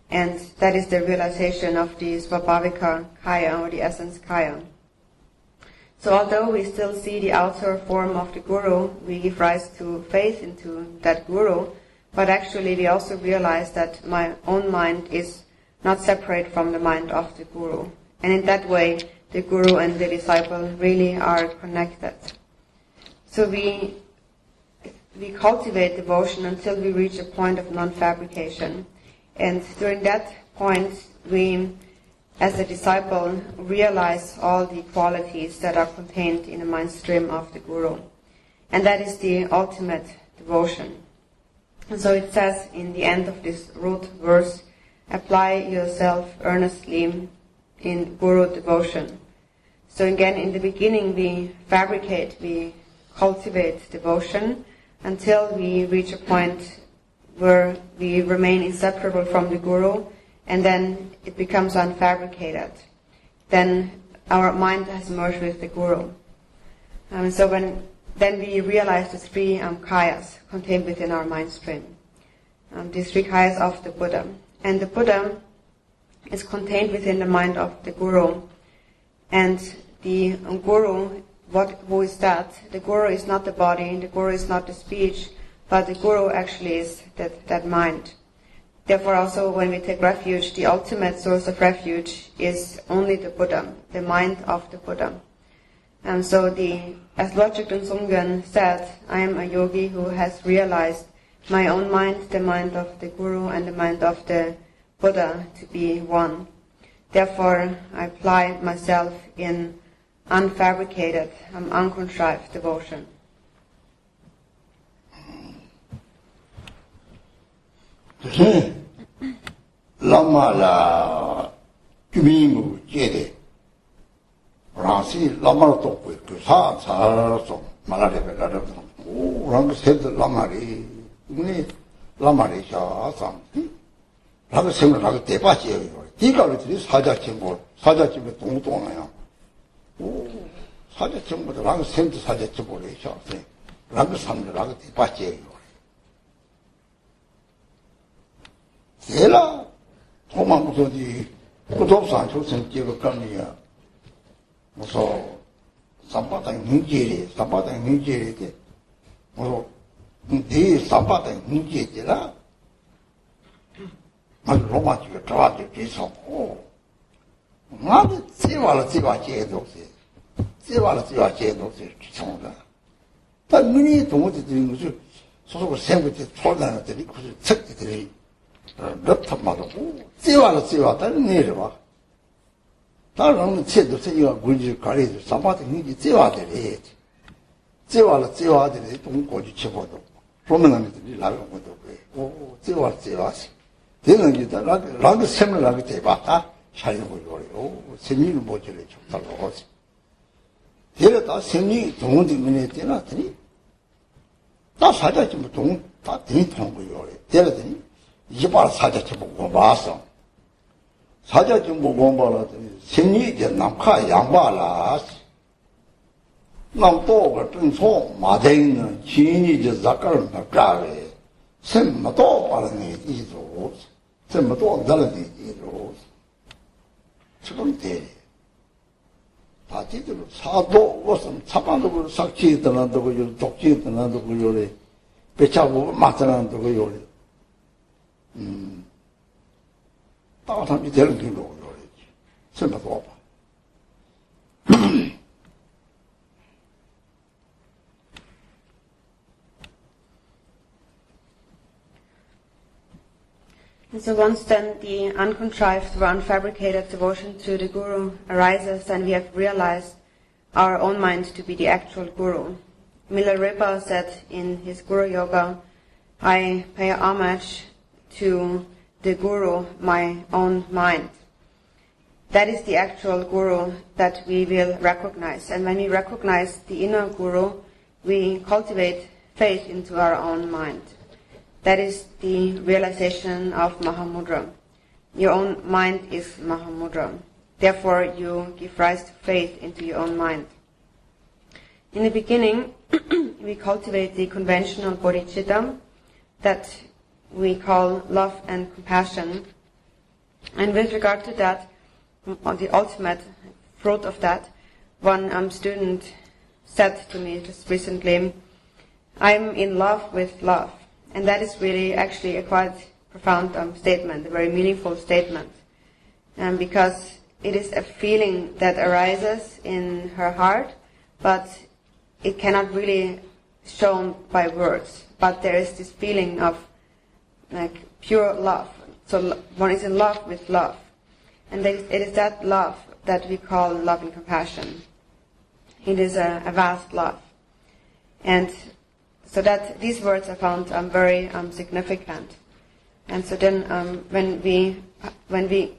and that is the realization of the svabhavika kaya, or the essence kaya. So although we still see the outer form of the guru, we give rise to faith into that guru, but actually we also realize that my own mind is not separate from the mind of the guru. And in that way, the guru and the disciple really are connected. So we cultivate devotion until we reach a point of non-fabrication. And during that point, we, as a disciple, realize all the qualities that are contained in the mind stream of the guru. And that is the ultimate devotion. And so it says in the end of this root verse, apply yourself earnestly in guru devotion. So again, in the beginning we fabricate, we cultivate devotion until we reach a point where we remain inseparable from the guru, and then it becomes unfabricated. Then our mind has merged with the guru. So then we realize the three kayas contained within our mind stream. These three kayas of the Buddha. And the Buddha is contained within the mind of the guru. And the guru, who is that? The guru is not the body, the guru is not the speech, but the guru actually is that mind. Therefore also when we take refuge, the ultimate source of refuge is only the Buddha, the mind of the Buddha. And so as Lord Jigten Songden said, I am a yogi who has realized my own mind, the mind of the guru, and the mind of the Buddha to be one. Therefore I apply myself in unfabricated, uncontrived devotion. Lama la kumimu jede rasi lama la tokwe kusa so malare belare o rang sed lama ri uni lama ri sha sam rang sem rang deba je yo diga ri 사자 집에 동동아야 오 사자 집보다 rang sem 사자 집보래 sha rang sam rang deba je yo 제라 도망무서디 고독산 조선 지역 관리야 무서 삼바당 문제리 돼 무서 이 삼바당 문제지라 막 로마지가 들어와지 계속 나도 지와라 제도세 총다 단 문이 동호들이 무슨 소속을 생각해 초단들이 그 책들이 럽탑마도 찌와다는 내려와 다른 채도 세기가 군지 가리도 사바도 hin지 찌와들이 동고지 쳐보도 보면은 나가는 것도 오 찌와시 되는 게다 라그 셈을 라그 대바다 살려 보여요 세미를 모질에 좋다고 하지 데려다 세미 동원되면 되나더니 다 사자 좀 동다 대통 거요 데려더니 이발 사자 좀 보고 봐서 사자 좀 보고 봐라더니 생리제 남카 양바라 남도가 뜬소 마대는 진이제 작가를 막가래 셈마도 바르니 이도 셈마도 달라니 이도 지금 돼 다지들 사도 무슨 차반도 삭지 있다는도 그 독지 있다는도 그 요래 배차고 맞다는도 그 요래 따뜻함이 되는 길로 오려야지. 설마도 와봐. And so once then the uncontrived or unfabricated devotion to the Guru arises, and we have realized our own mind to be the actual Guru. Milarepa said in his Guru Yoga, I pay homage to the Guru, my own mind. That is the actual Guru that we will recognize. And when we recognize the inner Guru, we cultivate faith into our own mind. That is the realization of Mahamudra. Your own mind is Mahamudra. Therefore, you give rise to faith into your own mind. In the beginning, we cultivate the conventional bodhicitta that we call love and compassion. And with regard to that, the ultimate fruit of that, one student said to me just recently, I'm in love with love. And that is really actually a quite profound statement, a very meaningful statement. Because it is a feeling that arises in her heart, but it cannot really shown by words. But there is this feeling of like pure love. So one is in love with love. And it is that love that we call love and compassion. It is a vast love. And so that these words are found very significant. And so then when we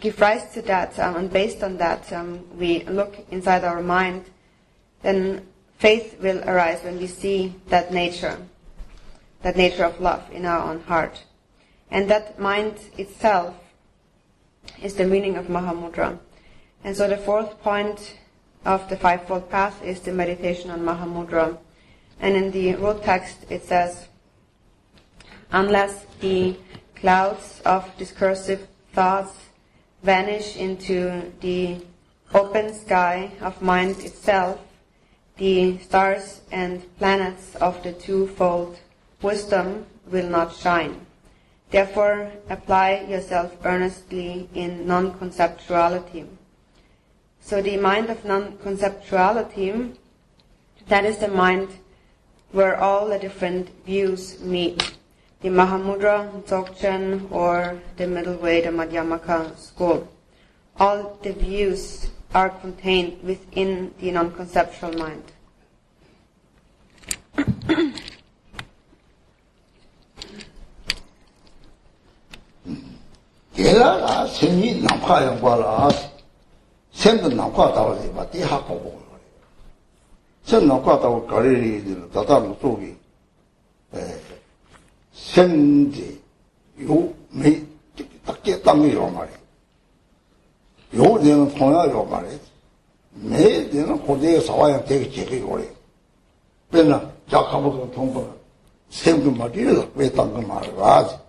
give rise to that, and based on that we look inside our mind, then faith will arise when we see that nature of love in our own heart. And that mind itself is the meaning of Mahamudra. And so the fourth point of the Fivefold Path is the meditation on Mahamudra. And in the root text it says, unless the clouds of discursive thoughts vanish into the open sky of mind itself, the stars and planets of the twofold wisdom will not shine. Therefore, apply yourself earnestly in non-conceptuality. So the mind of non-conceptuality, that is the mind where all the different views meet. The Mahamudra, Dzogchen, or the middle way, the Madhyamaka school. All the views are contained within the non-conceptual mind. 계라가 생이 남파형 봐라. 생도 남파다고 해봐. 대하고 보고 그래. 생 남파다고 가리리들 다다로 속이 생지 요매 딱게 땅이요 말이야. 요새는 통화요 말이야. 매대는 고대에 사와야 되게 제게 그래. 맨날 작가보고 통보는 생도 말이야. 왜 땅거 말이야.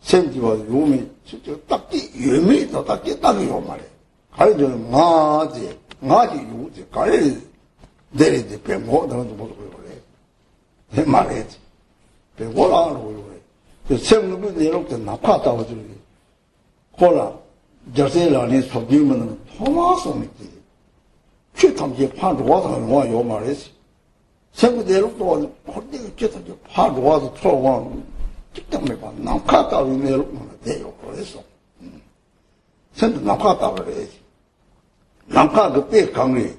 생지와 요미 진짜 딱히 요미도 딱히 딱이요 말이야. 가리저는 나지 요지 가리 내리지 배모 너도 못 그래. 내 말이지. 배고라 그러고 그래. 생도 내놓고 나빠다고 저기. 고라 저세라니 소비면은 토마소미지. 최탐지 파도와서 요 말이지. 생도 내놓고 거기 께서 파도와서 토와 때문에 봐. 남카다 위내로는 돼요. 그래서 생도 남카다 그래야지. 남카 그때 강리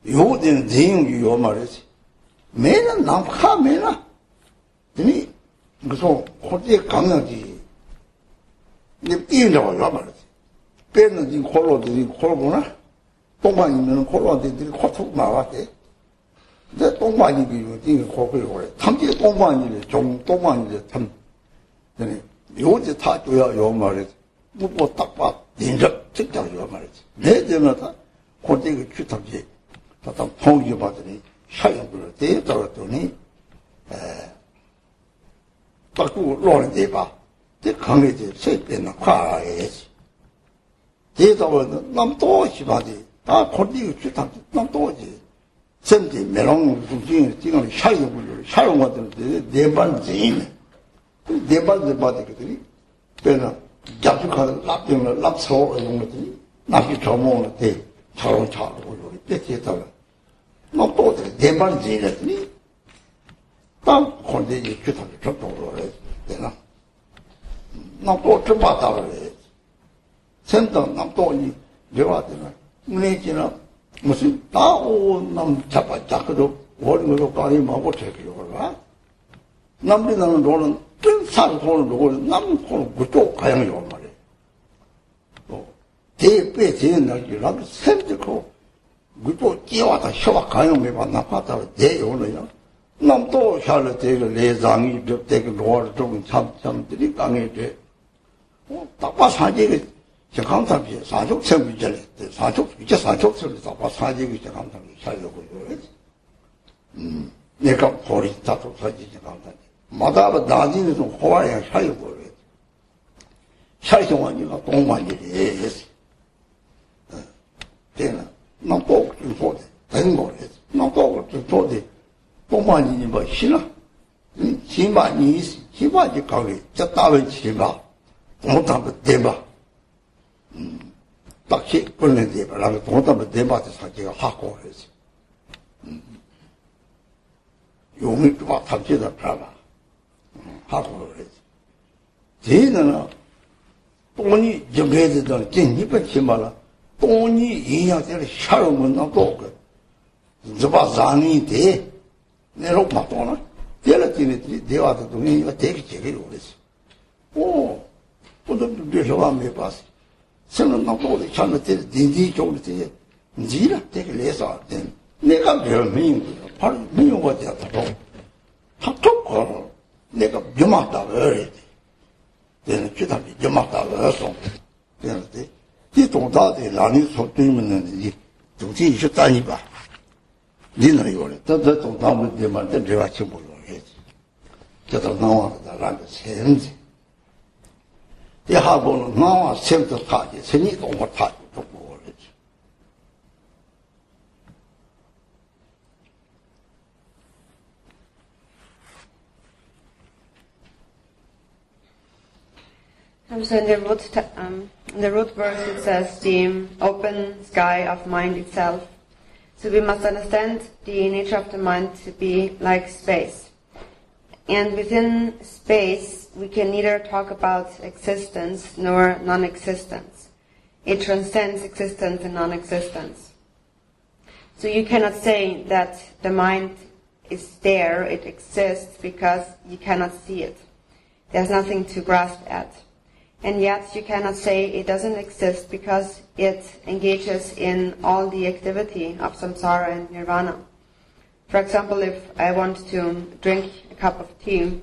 요대는 대용이 요 말이지. 매는 남카 매나. 근데 그래서 그때 강나지. 내 삐인다고 요 말이지. 빼는 지 콜로들이 콜구나. 똥방이면 콜로들이 코톡 나왔대. 내 똥방이고 이거 코코요 그래. 탐지 똥방이래. 좀 똥방이래. 탐. 근데 요지 다 줘야 요 말이지. 뭐 딱 봐. 인적 직장 요 말이지. 내 전에다 고대가 주탑지. 다 통지 받더니 샤용을 대 떨었더니 딱고 로는 대 봐. 대 강해지 세배는 과해야지. 대다는 남도 시바지. 다 고대가 주탑지. 남도지.甚至메롱 중심에 지금 샤용 같은 네반지인 네반지 받거든요. 그래서 잡수카는 납병을 납서 이런 것들이 납기 처먹는 데 차로 요리 뺏기다가 또 네반지인이 딱 건데지 주탑이 접촉을 해야 되나. 남도 좀 봤다 그래. 샘도 남도니 내와되나 문에지나 무슨 나오 남 잡아 잡고도 원으로 가니 마고 되기로 그러나 남들은 너는 뜬살 돈을 놓고 남 돈을 그쪽 가양이 온 말이야. 대배 되는 날이라도 샘들고 그쪽 끼와다 쇼가 가양 매 만나 봤다 내 오늘요. 남도 샬러 되게 내장이 되게 로어 좀 참들이 강해 돼. 딱봐 사지가 저 감탄비 사족 생비절 사족 이제 사족을 딱봐 사지가 저 감탄비 살려고 그러지. 내가 버리 사족 사지 저 감탄비. 마다바 나진이 좀 호화야 살려고 그래. 살성원이가 동만이래 했어. 때는 남도 좀 소대 된 거래. 남도 좀 소대 동만이니 뭐 싫어? 희망이 희망이 가게 저 따위 치마 동담을 대봐. 딱히 끌는 대봐. 라고 동담을 대봐서 사기가 하고 그랬어. 용이 막 탑지다 봐봐. 하고 그랬어. 쟤는 돈이 정해지던 찐이번 치마라 돈이 이야기를 샤르면 나도 저봐 장이 돼. 내로 맞도나 데려지니 대화도 동의가 되게 제기로 그랬어. 또도 되셔가 매 봤어. 저는 나도 잘못돼 딘디 쪽으로 돼. 니라 되게 내서 내가 별명이고 바로 명호가 되었다고. 탁탁 내가 묘막다 그래. 내는 기다리 묘막다 그래서 되는데 이 동다대 나니 속되면은 이 동지 있었다니 봐. 니는 이거래. 더 동담을 되면 내가 지금 모르겠지. 저도 나와다 라는 셈지. 이 하고는 나와 셈도 타지. 선이 동을 타지. 또 모르겠지. So in the root verse it says the open sky of mind itself. So we must understand the nature of the mind to be like space. And within space we can neither talk about existence nor non-existence. It transcends existence and non-existence. So you cannot say that the mind is there, it exists, because you cannot see it. There's nothing to grasp at. And yet you cannot say it doesn't exist because it engages in all the activity of samsara and nirvana. For example, if I want to drink a cup of tea,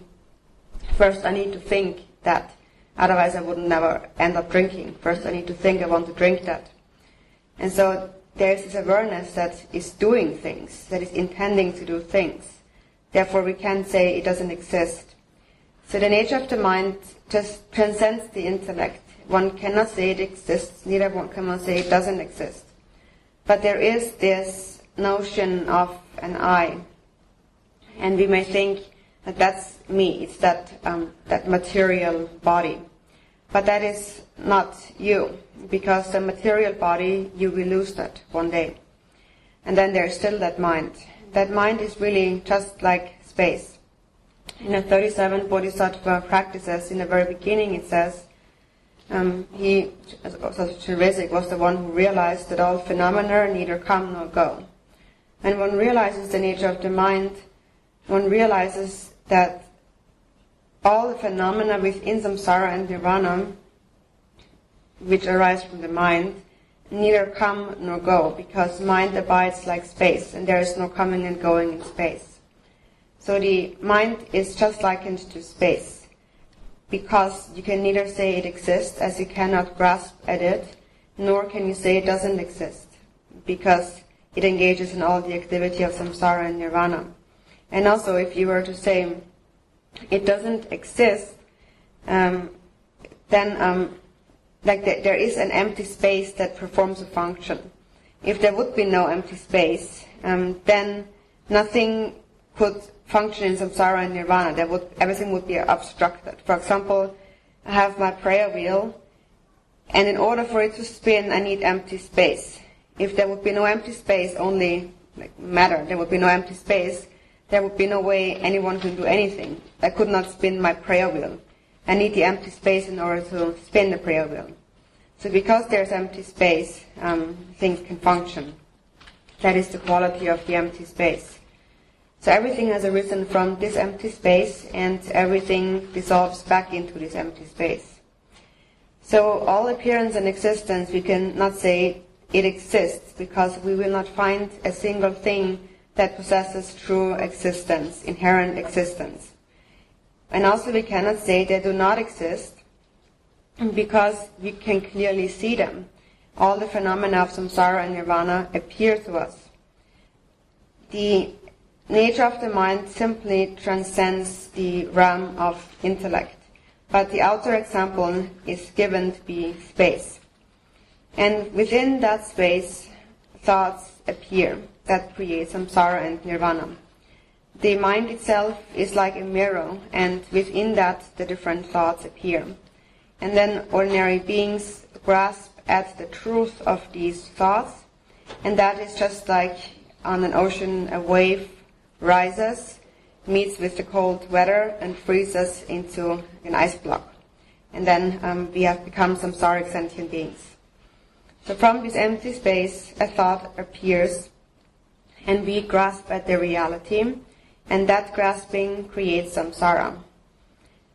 first I need to think that, otherwise I would never end up drinking. First I need to think I want to drink that. And so there is this awareness that is doing things, that is intending to do things. Therefore we can't say it doesn't exist. So the nature of the mind just transcends the intellect. One cannot say it exists, neither one cannot say it doesn't exist. But there is this notion of an I, and we may think that that's me, it's that material body. But that is not you, because the material body, you will lose that one day. And then there's still that mind. That mind is really just like space. In the 37 Bodhisattva practices, in the very beginning it says, Rinpoche was the one who realized that all phenomena neither come nor go. And one realizes the nature of the mind, one realizes that all the phenomena within samsara and nirvana, which arise from the mind, neither come nor go, because mind abides like space, and there is no coming and going in space. So the mind is just likened to space, because you can neither say it exists, as you cannot grasp at it, nor can you say it doesn't exist, because it engages in all the activity of samsara and nirvana. And also, if you were to say it doesn't exist, then there is an empty space that performs a function. If there would be no empty space, then nothing could function in samsara and nirvana. Everything would be obstructed. For example, I have my prayer wheel, and in order for it to spin, I need empty space. If there would be no empty space, only matter, there would be no empty space, there would be no way anyone can do anything. I could not spin my prayer wheel. I need the empty space in order to spin the prayer wheel. So because there's empty space, things can function. That is the quality of the empty space. So everything has arisen from this empty space, and everything dissolves back into this empty space. So all appearance and existence, we cannot say it exists, because we will not find a single thing that possesses true existence, inherent existence. And also we cannot say they do not exist, because we can clearly see them. All the phenomena of samsara and nirvana appear to us. The nature of the mind simply transcends the realm of intellect, but the outer example is given to be space. And within that space, thoughts appear that create samsara and nirvana. The mind itself is like a mirror, and within that the different thoughts appear. And then ordinary beings grasp at the truth of these thoughts, and that is just like on an ocean a wave rises, meets with the cold weather, and freezes into an ice block. And then we have become samsaric sentient beings. So from this empty space, a thought appears, and we grasp at the reality, and that grasping creates samsara.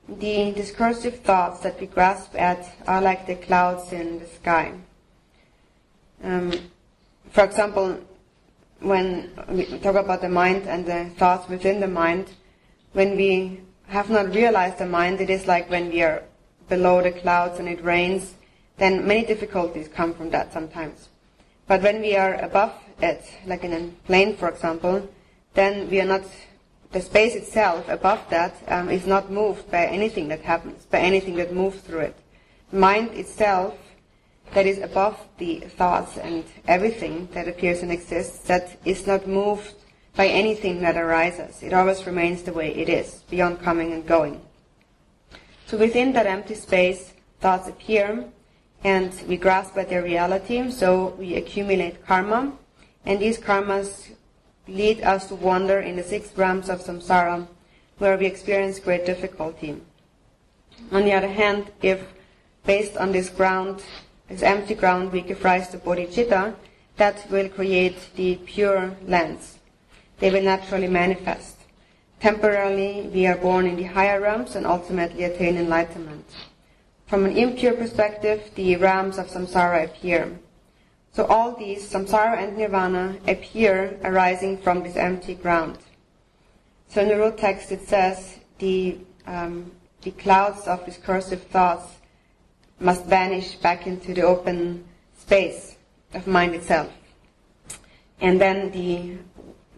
The discursive thoughts that we grasp at are like the clouds in the sky. For example, when we talk about the mind and the thoughts within the mind, when we have not realized the mind, it is like when we are below the clouds and it rains, then many difficulties come from that sometimes. But when we are above it, like in a plane for example, then we are not, the space itself above that is not moved by anything that happens, by anything that moves through it. Mind itself, that is above the thoughts and everything that appears and exists, that is not moved by anything that arises. It always remains the way it is, beyond coming and going. So within that empty space, thoughts appear, and we grasp at their reality, so we accumulate karma, and these karmas lead us to wander in the 6 realms of samsara, where we experience great difficulty. On the other hand, if based on this ground, this empty ground, we give rise to bodhicitta, that will create the pure lands. They will naturally manifest. Temporarily, we are born in the higher realms and ultimately attain enlightenment. From an impure perspective, the realms of samsara appear. So all these, samsara and nirvana, appear arising from this empty ground. So in the root text it says, the clouds of discursive thoughts must vanish back into the open space of mind itself. And then the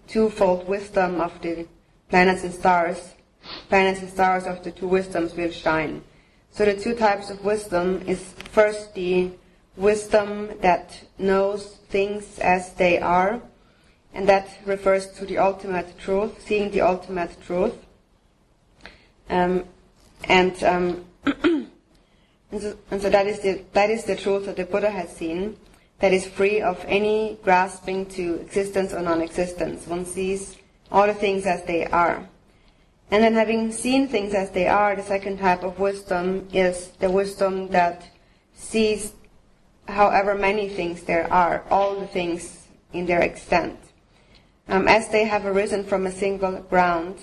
twofold wisdom of the planets and stars of the 2 wisdoms will shine. So the 2 types of wisdom is first the wisdom that knows things as they are, and that refers to the ultimate truth, seeing the ultimate truth. And so that is the truth that the Buddha has seen, that is free of any grasping to existence or non-existence. One sees all the things as they are. And then having seen things as they are, the second type of wisdom is the wisdom that sees however many things there are, all the things in their extent. As they have arisen from a single ground,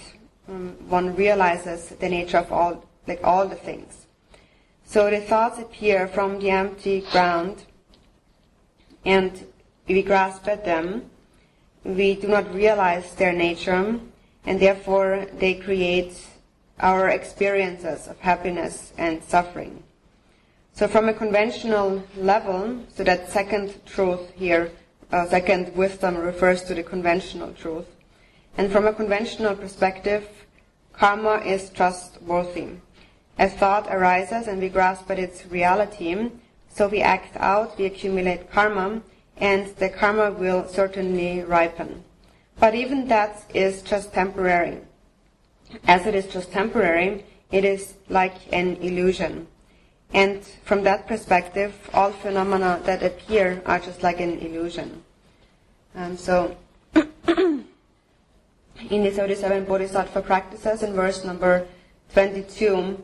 one realizes the nature of all the things. So the thoughts appear from the empty ground, and we grasp at them. We do not realize their nature, and therefore they create our experiences of happiness and suffering. So from a conventional level, so that second truth here, second wisdom refers to the conventional truth. And from a conventional perspective, karma is trustworthy. A thought arises and we grasp at its reality, so we act out, we accumulate karma, and the karma will certainly ripen. But even that is just temporary. As it is just temporary, it is like an illusion. And from that perspective, all phenomena that appear are just like an illusion. So, in the 37 Bodhisattva practices, in verse number 22,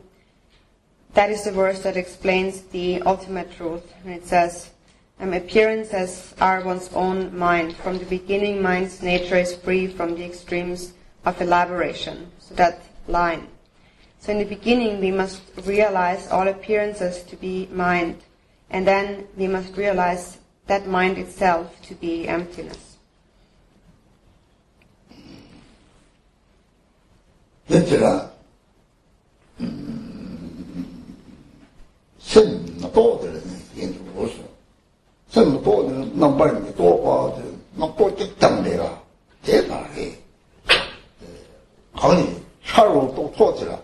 that is the verse that explains the ultimate truth. And it says, appearances are one's own mind. From the beginning, mind's nature is free from the extremes of elaboration. So that line. So in the beginning, we must realize all appearances to be mind. And then we must realize that mind itself to be emptiness. That's sem多的人研究我说，这么多的人能把你多把的能多的等的啊，在哪里？好你差路都错起了，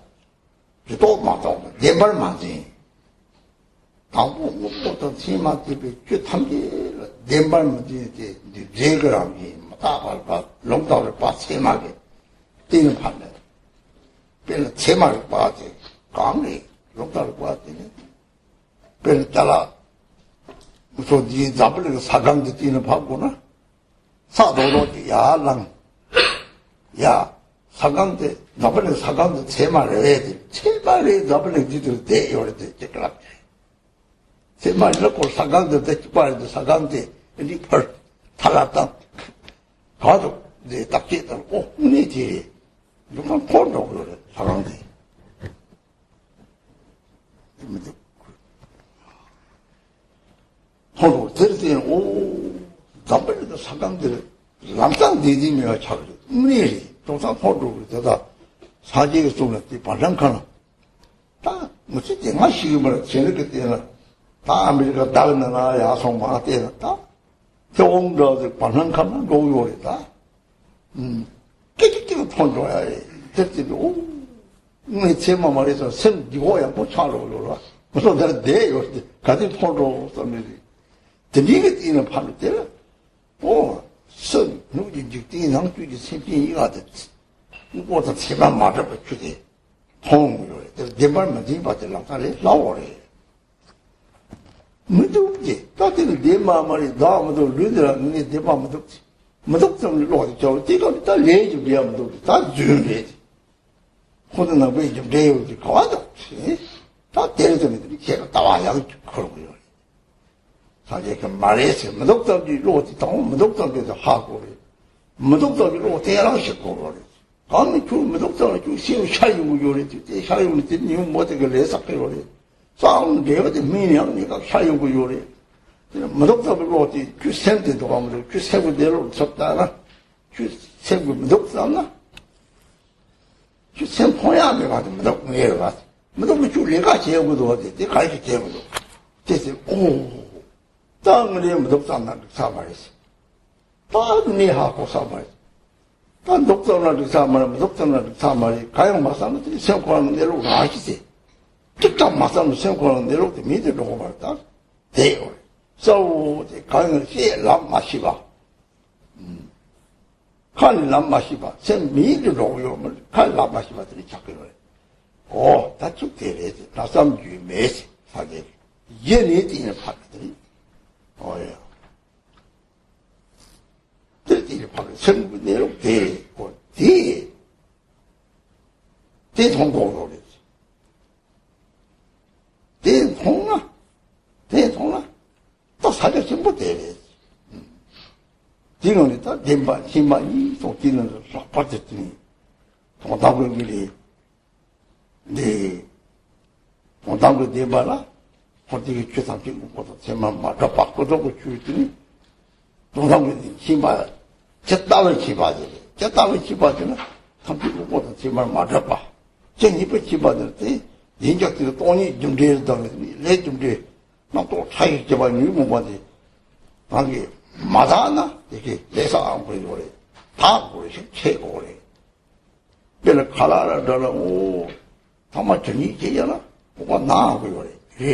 就多嘛到了，连本嘛的，当我到起码这边就他们的连本嘛的这个人的，大把弄到了把起码给盯着盘的，变成起码把这岗的弄到了把的呢。别人叫了，我说你咱们那个沙岗的地人跑过呢，沙多多的呀人，呀沙岗的咱们那个沙岗的车马来的，车马来咱们那个地头得有的这个了，车马来过沙岗的在过来的沙岗的，你碰他那当，搞到的大街上哦，那地，你看看到了沙岗的，怎么的？后头这些哦，咱们这个沙岗的南山地里面要查的，那里中山后头这个沙街的时候呢，在板上看了，但我这点俺习惯了，前那个店了，他们这个大人啊，牙刷嘛店了，他就着这板上看了，都有的他，这个碰着呀，这哦，我前妈妈的说，生几个也不差了了，我说这得有的，赶紧碰着什么的。这里个地方判的了，哦，是努力就地上对的身边一个的，我这前面马这不去的，痛有的，这这边没地把这老啥的老我的，没都的，到这个连妈妈的，那么都绿的，你这妈妈都，没都这么老的叫，这个他连就连没都的，他就连的，或者那为就连有就搞的，他点了这里的，写个大瓦样就可能有。他这个马来西亚没读到的落地，当我没读到的是韩国的，没读到的落地让是国的，刚才就没读到的就先下游有的，就这下游的你没这个来啥给我的，上这个的明年你个下游有的，没读到的落地就现在的话没就现在的路出来了，就现在没读到呢，就现同样的话就没读没了吧，没读就那个结果多的，这还是结果多，这是哦。当年没读上那个啥玩意儿，当年还过啥玩意儿？当读上那个啥玩意儿，没读上那个啥玩意儿，还有马上那这相关的内容哪些？这张马上的相关的内容的没得多玩儿的，对了，所以这看个些蓝马西吧，看蓝马西吧，现没得多有么？看蓝马西吧这里讲给我，哦，他就对了的，那上面就没事，他这一年的人拍的里。哦呀，这地方的生活内容对我对通过了的，对通了，到啥叫真不得了？这个呢，他连把新把一从技能是不得的，从当个里，从当个连把了。我这个缺上经过的，前面马上把各种个区域，中上面先把这大问题把这大问题把这呢，他们过的前面马上把这一百七八的，这人家这个当年种这当的，来种这那多差一些把女木把的，那个马上呢，这个来上安徽过来，他过来是切过来，别人看了这了，哦，他妈真理这样了，我拿回来。这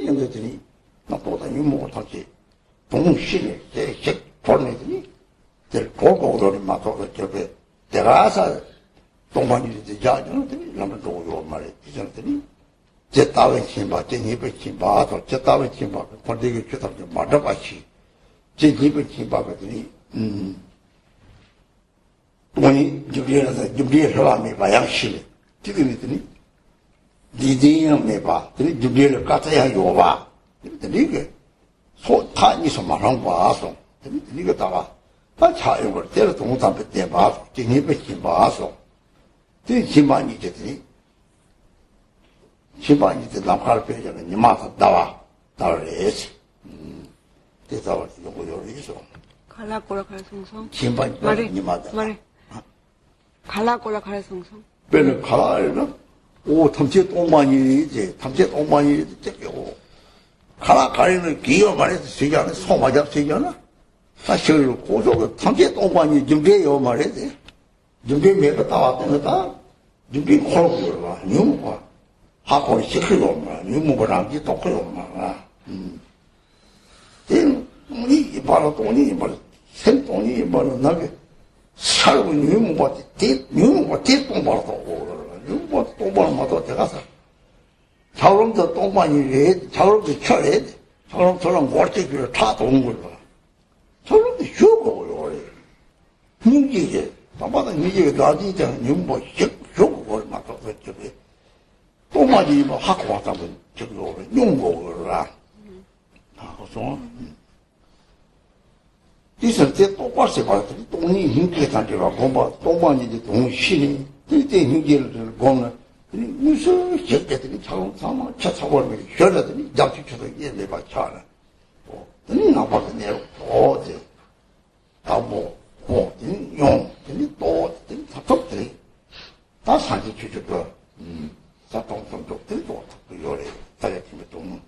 样的这里，那多的有木头些东西呢，这些放在这里，这高高的嘛，多的这个，这个啥东方的这家庭这里，那么多有嘛的，这样这里，这大问题吧，这一百七八到这大问题吧，把这个去他就马上把去，这一百七八个这里，我呢就这样子，就这是吧？没把样去了，这个呢这里。 리딩 해봐. 주비를 까자야 요봐. 이게 소탄이서 말한 봐서. 이거 다가 다 차요 걸 때려 동담배 때 봐서. 진입에 힘 봐서. 그 힘만이 되더니 힘만이 되 남할 배경은 이마서 나와. 달래지. 대사를 요거요리서. 갈라꼬라 갈성성. 힘만이 이마다. 말해. 갈라꼬라 갈성성. 배는 갈아야 오, 탐지에 똥만이 이제, 탐지에 똥만이 떼고, 가라 가리는 기가 말해서 세게 하네, 소마잡 세게 하나? 사실, 고속, 탐지에 똥만이 준비해요 말해야 돼. 준비 매번 다 왔던 거다. 준비 콜고 그러봐. 유무가. 학원이 시키고 말 유무가 남지 똑하고 말 똥이, 바로 똥이, 바로, 생똥이, 바로, 나게, 살고 유무가, 띠똥 바로 오고 그러고. 뭐, 똥만은 마도 대가서. 자오름도 똥만이 해야 돼. 자오름도 쳐야 돼. 자오름처럼 골대기를 다 도는 걸로. 자오름도 쉬어보고요, 그래. 민지게, 밤마다 민지게 나중에 뭐, 쉬어보고, 맞다, 저기. 똥만이 뭐, 하고 왔다면, 저기, 오래, 용보고, 그러라. 아, 그래서, 있을 때 똑바로 봤더니, 똥이 힘들게 다니라고, 뭐, 똥만이 동신이, 그때 hingi를 보면, 무슨 적대들이 차고 사면 차차고를 혈하더니 약식쳐서 예매봐 차는. 또, 나빠서 내고 또, 어제, 나보, 용, 또, 사톱들이, 다 산지 주주가, 사통성족들이 좋다고 요래, 다이어트면 좀,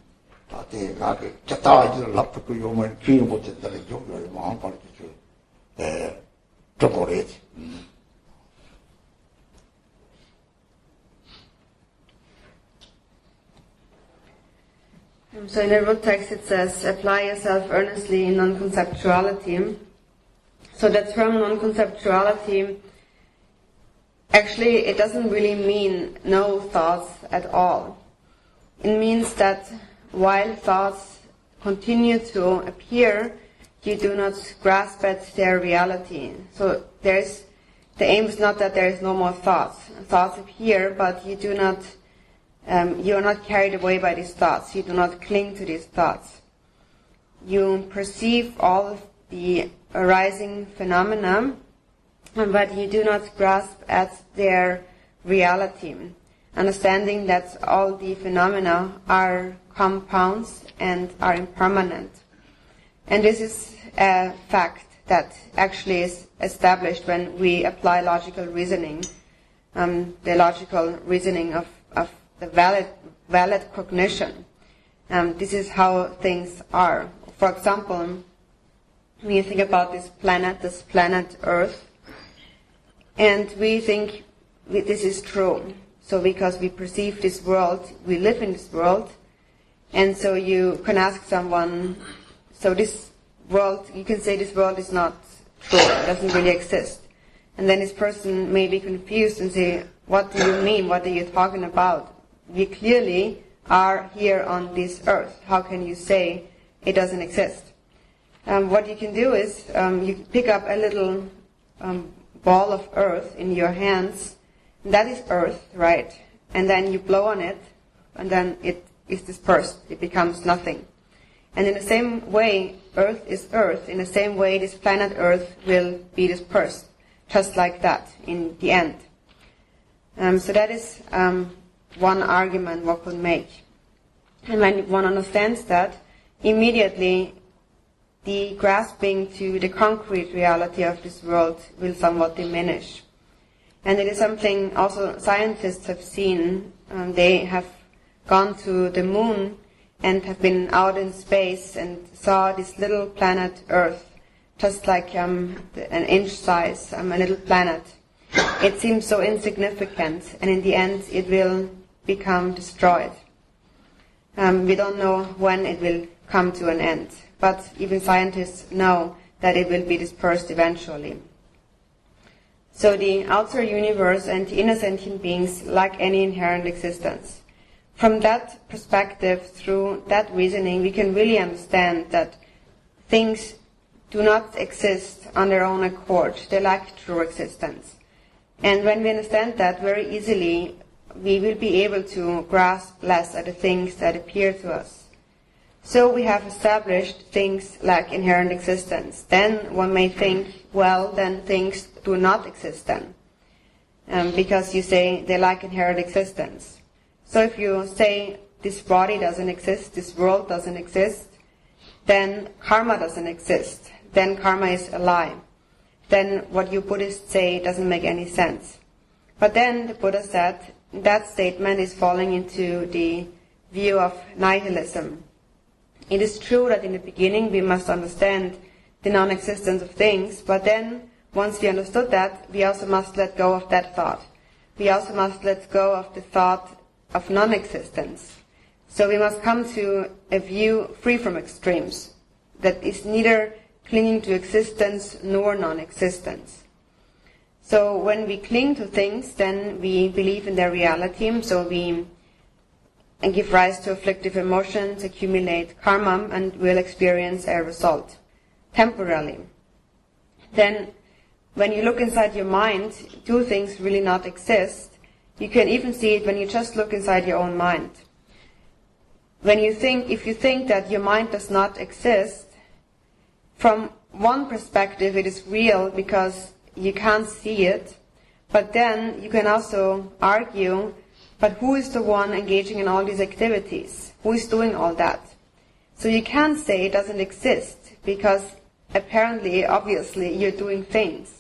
다 대가게, 짜다지를 납득고 요면 기회 못했다는 요래 마음 가르쳐줘. 좀 오래지. So in the root text it says, apply yourself earnestly in non-conceptuality. So that term non-conceptuality, actually it doesn't really mean no thoughts at all. It means that while thoughts continue to appear, you do not grasp at their reality. So the aim is not that there is no more thoughts. Thoughts appear, but you do not you are not carried away by these thoughts. You do not cling to these thoughts. You perceive all of the arising phenomena, but you do not grasp at their reality, understanding that all the phenomena are compounds and are impermanent. And this is a fact that actually is established when we apply logical reasoning, the logical reasoning of the valid cognition. This is how things are. For example, when you think about this planet Earth, and we think this is true. So because we perceive this world, we live in this world, and so you can ask someone, so this world, you can say this world is not true, it doesn't really exist. And then this person may be confused and say, what do you mean? What are you talking about? We clearly are here on this earth. How can you say it doesn't exist? What you can do is you pick up a little ball of earth in your hands. And that is earth, right? And then you blow on it, and then it is dispersed. It becomes nothing. And in the same way, earth is earth. In the same way, this planet Earth will be dispersed, just like that in the end. So that is one argument one could make. And when one understands that, immediately the grasping to the concrete reality of this world will somewhat diminish. And it is something also scientists have seen. They have gone to the moon and have been out in space and saw this little planet Earth, just like an inch size, a little planet. It seems so insignificant, and in the end it will become destroyed. We don't know when it will come to an end, but even scientists know that it will be dispersed eventually. So the outer universe and the inner sentient beings lack any inherent existence. From that perspective, through that reasoning, we can really understand that things do not exist on their own accord. They lack true existence. And when we understand that very easily, we will be able to grasp less at the things that appear to us. So we have established things lack inherent existence. Then one may think, well, then things do not exist then. Because you say they lack inherent existence. So if you say this body doesn't exist, this world doesn't exist, then karma doesn't exist. Then karma is a lie. Then what you Buddhists say doesn't make any sense. But then the Buddha said that statement is falling into the view of nihilism. It is true that in the beginning we must understand the non-existence of things, but then once we understood that, we also must let go of that thought. We also must let go of the thought of non-existence. So we must come to a view free from extremes, that is neither clinging to existence nor non-existence. So when we cling to things, then we believe in their reality, so we give rise to afflictive emotions, accumulate karma, and will experience a result, temporarily. Then, when you look inside your mind, do things really not exist? You can even see it when you just look inside your own mind. If you think that your mind does not exist, from one perspective it is real because you can't see it, but then you can also argue, but who is the one engaging in all these activities? Who is doing all that? So you can't say it doesn't exist, because apparently, obviously, you're doing things.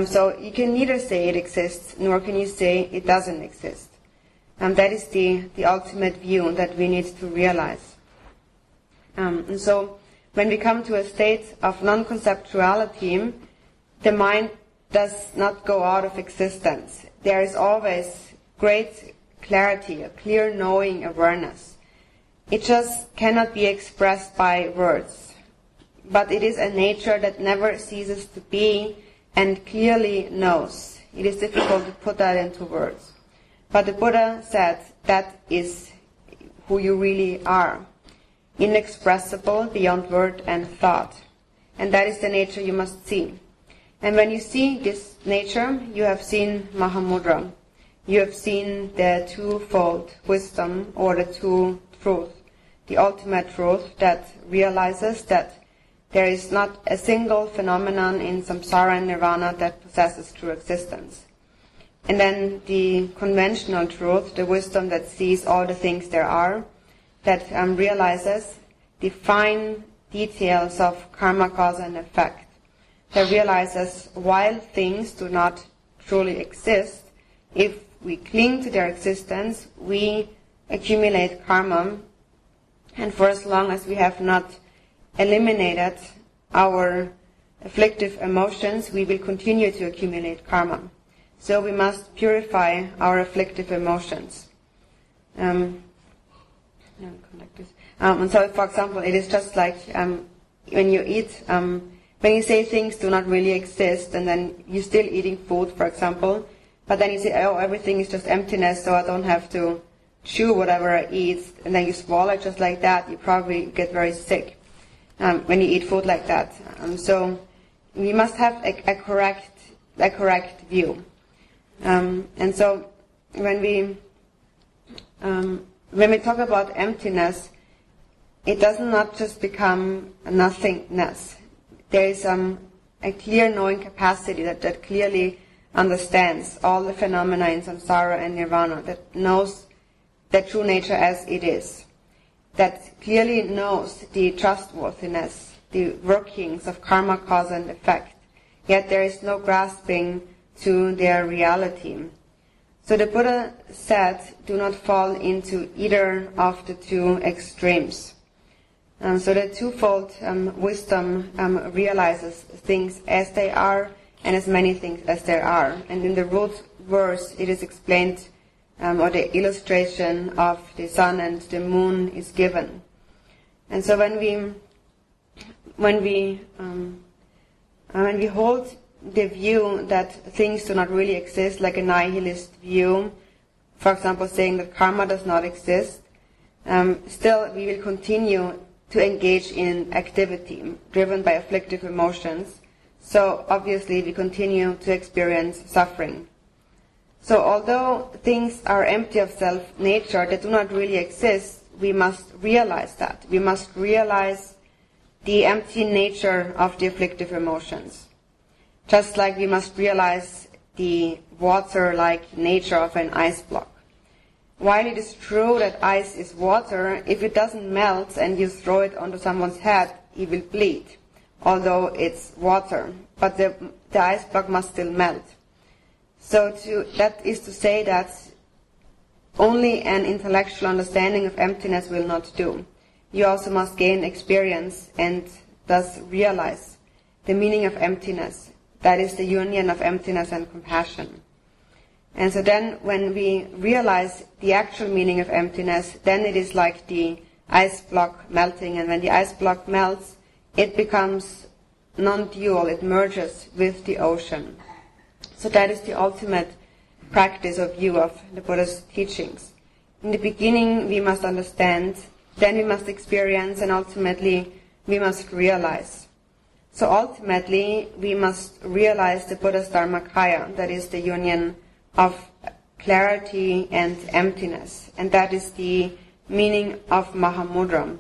So you can neither say it exists, nor can you say it doesn't exist. That is the ultimate view that we need to realize. And so when we come to a state of non-conceptuality, the mind does not go out of existence. There is always great clarity, a clear knowing awareness. It just cannot be expressed by words. But it is a nature that never ceases to be and clearly knows. It is difficult to put that into words. But the Buddha said that is who you really are. Inexpressible beyond word and thought. And that is the nature you must see. And when you see this nature, you have seen Mahamudra. You have seen the twofold wisdom, or the two truth, the ultimate truth that realizes that there is not a single phenomenon in samsara and nirvana that possesses true existence. And then the conventional truth, the wisdom that sees all the things there are, that realizes the fine details of karma, cause and effect, that realizes while things do not truly exist, if we cling to their existence, we accumulate karma, and for as long as we have not eliminated our afflictive emotions, we will continue to accumulate karma. So we must purify our afflictive emotions. And so, for example, it is just like when you eat, when you say things do not really exist, and then you're still eating food, for example, but then you say, oh, everything is just emptiness, so I don't have to chew whatever I eat, and then you swallow it just like that, you probably get very sick when you eat food like that. So we must have a correct view. And so when we talk about emptiness, it does not just become nothingness. There is a clear knowing capacity that clearly understands all the phenomena in samsara and nirvana, that knows the true nature as it is, that clearly knows the trustworthiness, the workings of karma, cause and effect, yet there is no grasping to their reality. So the Buddha said, do not fall into either of the two extremes. So the twofold wisdom realizes things as they are and as many things as there are. And in the root verse it is explained, or the illustration of the sun and the moon is given. And so when we hold the view that things do not really exist, like a nihilist view, for example saying that karma does not exist, still we will continue to engage in activity driven by afflictive emotions. So obviously we continue to experience suffering. So although things are empty of self-nature, they do not really exist, we must realize that. We must realize the empty nature of the afflictive emotions. Just like we must realize the water-like nature of an ice block. While it is true that ice is water, if it doesn't melt and you throw it onto someone's head, he will bleed, although it's water. But the ice block must still melt. So that is to say that only an intellectual understanding of emptiness will not do. You also must gain experience and thus realize the meaning of emptiness. That is the union of emptiness and compassion. And so then when we realize the actual meaning of emptiness, then it is like the ice block melting. And when the ice block melts, it becomes non-dual, it merges with the ocean. So that is the ultimate practice or view of the Buddha's teachings. In the beginning we must understand, then we must experience, and ultimately we must realize. So ultimately we must realize the Buddha's Dharmakaya, that is the union of clarity and emptiness. And that is the meaning of Mahamudra.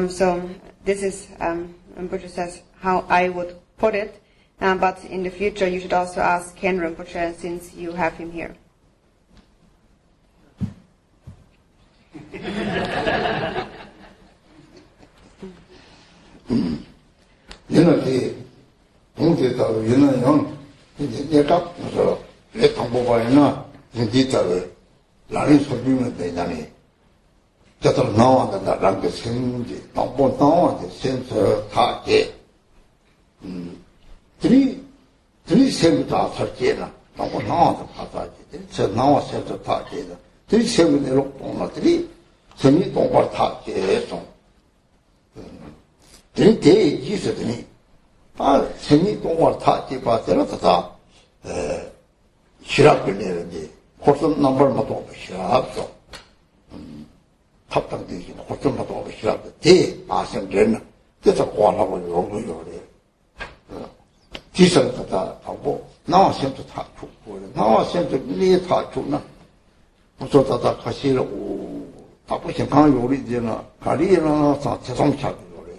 So this is, Rinpoche says, how I would put it. But in the future you should also ask Ken Rinpoche, since you have him here. le tambo na di tale la rin so bi me de nani ta to no da da rang de sin ji tambo no de sin so ta ke tri sem ta sa ke na tambo no da ta ji se no se ta ke da tri sem de lo na tri se ni to par ta ke so tri de ji se de ni pa se ni to par ta ke ba de la ta 시랍을 내는데 호점 넘버만 또 시랍도 탑당되지 호점만 또 시랍도 대 아sem되는 그래서 관하고 요구요래 기술부터 하고 나와서도 다 죽고 나와서도 네다 죽나 무서다다 가시로 바쁘신 강 요리들나 가리나 다 재성찰 요래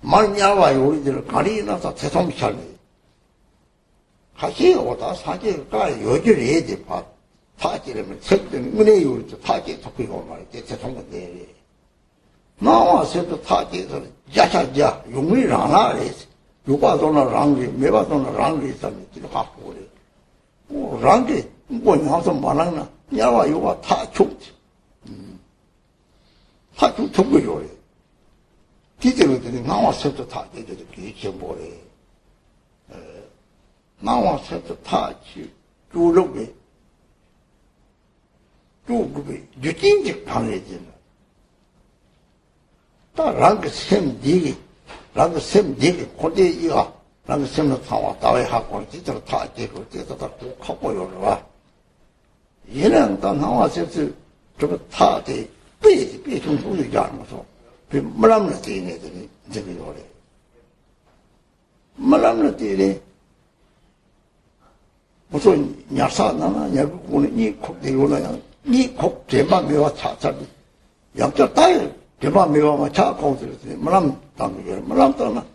말냐와 요리들 가리나 다 재성찰 다시 오다 사제가 여기를 해야 돼. 봐. 사제라면 책등 은혜 요리도 사제 토끼고 말이지. 대통령들이 나와서도 사제에서 야샤야 용을 안 하래. 요바도나 랑리 메바도나 랑리 있다면 지금 갖고 그래. 랑리 뭐 나서 말하나. 야와 요가 다 죽지. 다 죽고 요래. 기대로들이 나와서도 사제들이 기체 뭐래. 나와서도 타치 주력에 주급에 유진직 강해지는 다 랑그 셈디기 고대 이가 랑그 셈을 타와 다외 하고 진짜로 타지고 진짜 다 하고 요러와 얘는 다 나와서도 저 타지 삐 정도를 잘못서 비 말함을 되네들이 저기 요래 말함을 되네 무슨 야사나나 야구는 이콕 되고나야 이콕 대만 매와 차차 양자 딸 대만 매와마 차고들이 말람 당게 말람 따나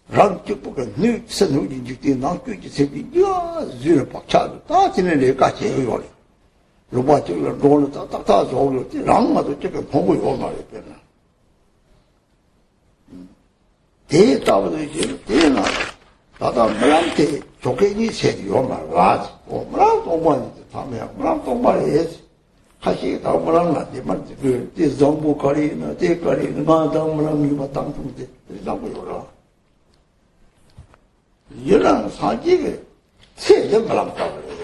랑 찍고가 니 선우지 찍대 나규지 세비 야 지르 박차도 다 지내래 같이 요래 로바 찍을 로는 딱딱 저로 랑마도 찍고 보고 요 말이 되나 대답도 이제 되나 나다 말한테 조개니 세요 말라지. 말한 동반이 다음에 말한 동반에 같이 다 말한다지 말지 그 정부 거리나 대거리나 마당 말하는 거 땅통데 이라고 요라. 이런 사지게 세제 말한다 그래.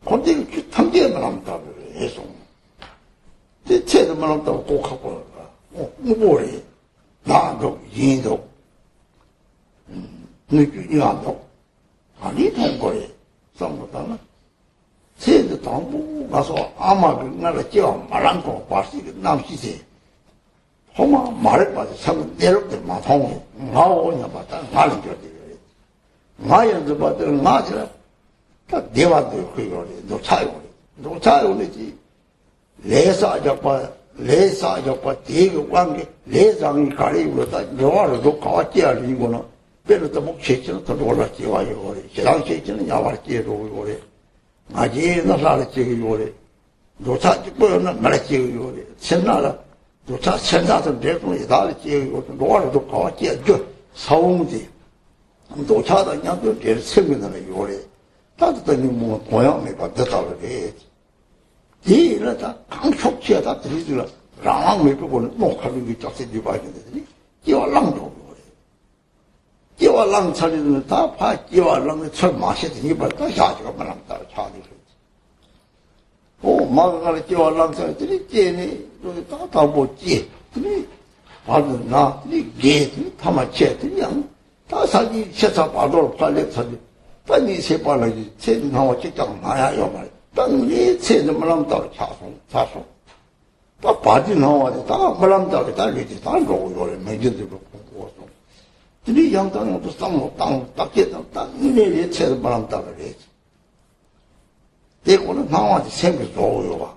근데 그 탐제 말한다 그래. 해서. 제 세제 말한다고 꼭 하고 뭐래. 나도 인도 느끼니도 아니 통거에 성부다나 세도 당부 가서 아마 그날 저 말한 거 봤지 남시세 호마 말을 봐도 참 내려들 마통 나오냐 봤다 말은 저기 나연도 봤더니 나지라 다 대화도 그거래. 노차요래지. 레사적과 대교 관계, 레상이 가리고다 노화로도 가왔지야 이거는. 빼놓다 목 세치는 더 놀랐지 와요 그래. 시랑 세치는 야war지로 그래. 아지는 살았지 그래. 노차 찍고는 말했지 그래. sen나라 노차 sen나서 대통령이 다르지 그래. 노화로도 가왔지야 저 사웅지. 노차다 그냥 그 제일 생기는 요래. 따뜻한 뭐 고향에 받았다 그래. 이는 다 강촉치하다 들이들어. 라왕 메고는 녹화를 그 짝새 뒤봐야되더니 끼와랑도 끼와랑 차리는 다 파 끼와랑을 철 마시더니 벌써 샤지가 말랑다 차리 그랬지. 마가가를 끼와랑 차리더니 쟤네 다 못지. 그니 받은 나, 게, 타마치했더니 다 사기 세사 받으러 빨리 사지. 빨리 세 빨라지. 세는 하고 직장 나야요 말. 땅이 세는 말랑다 차송. 다 바지 나와야 다 말랑다 달리지. 다 로고 요래 매겨들고 공부하고. 이 양당은 또 땅 딱게도 땅이 채를 말랑다 그래지. 대고는 나와지 생겨 줘요.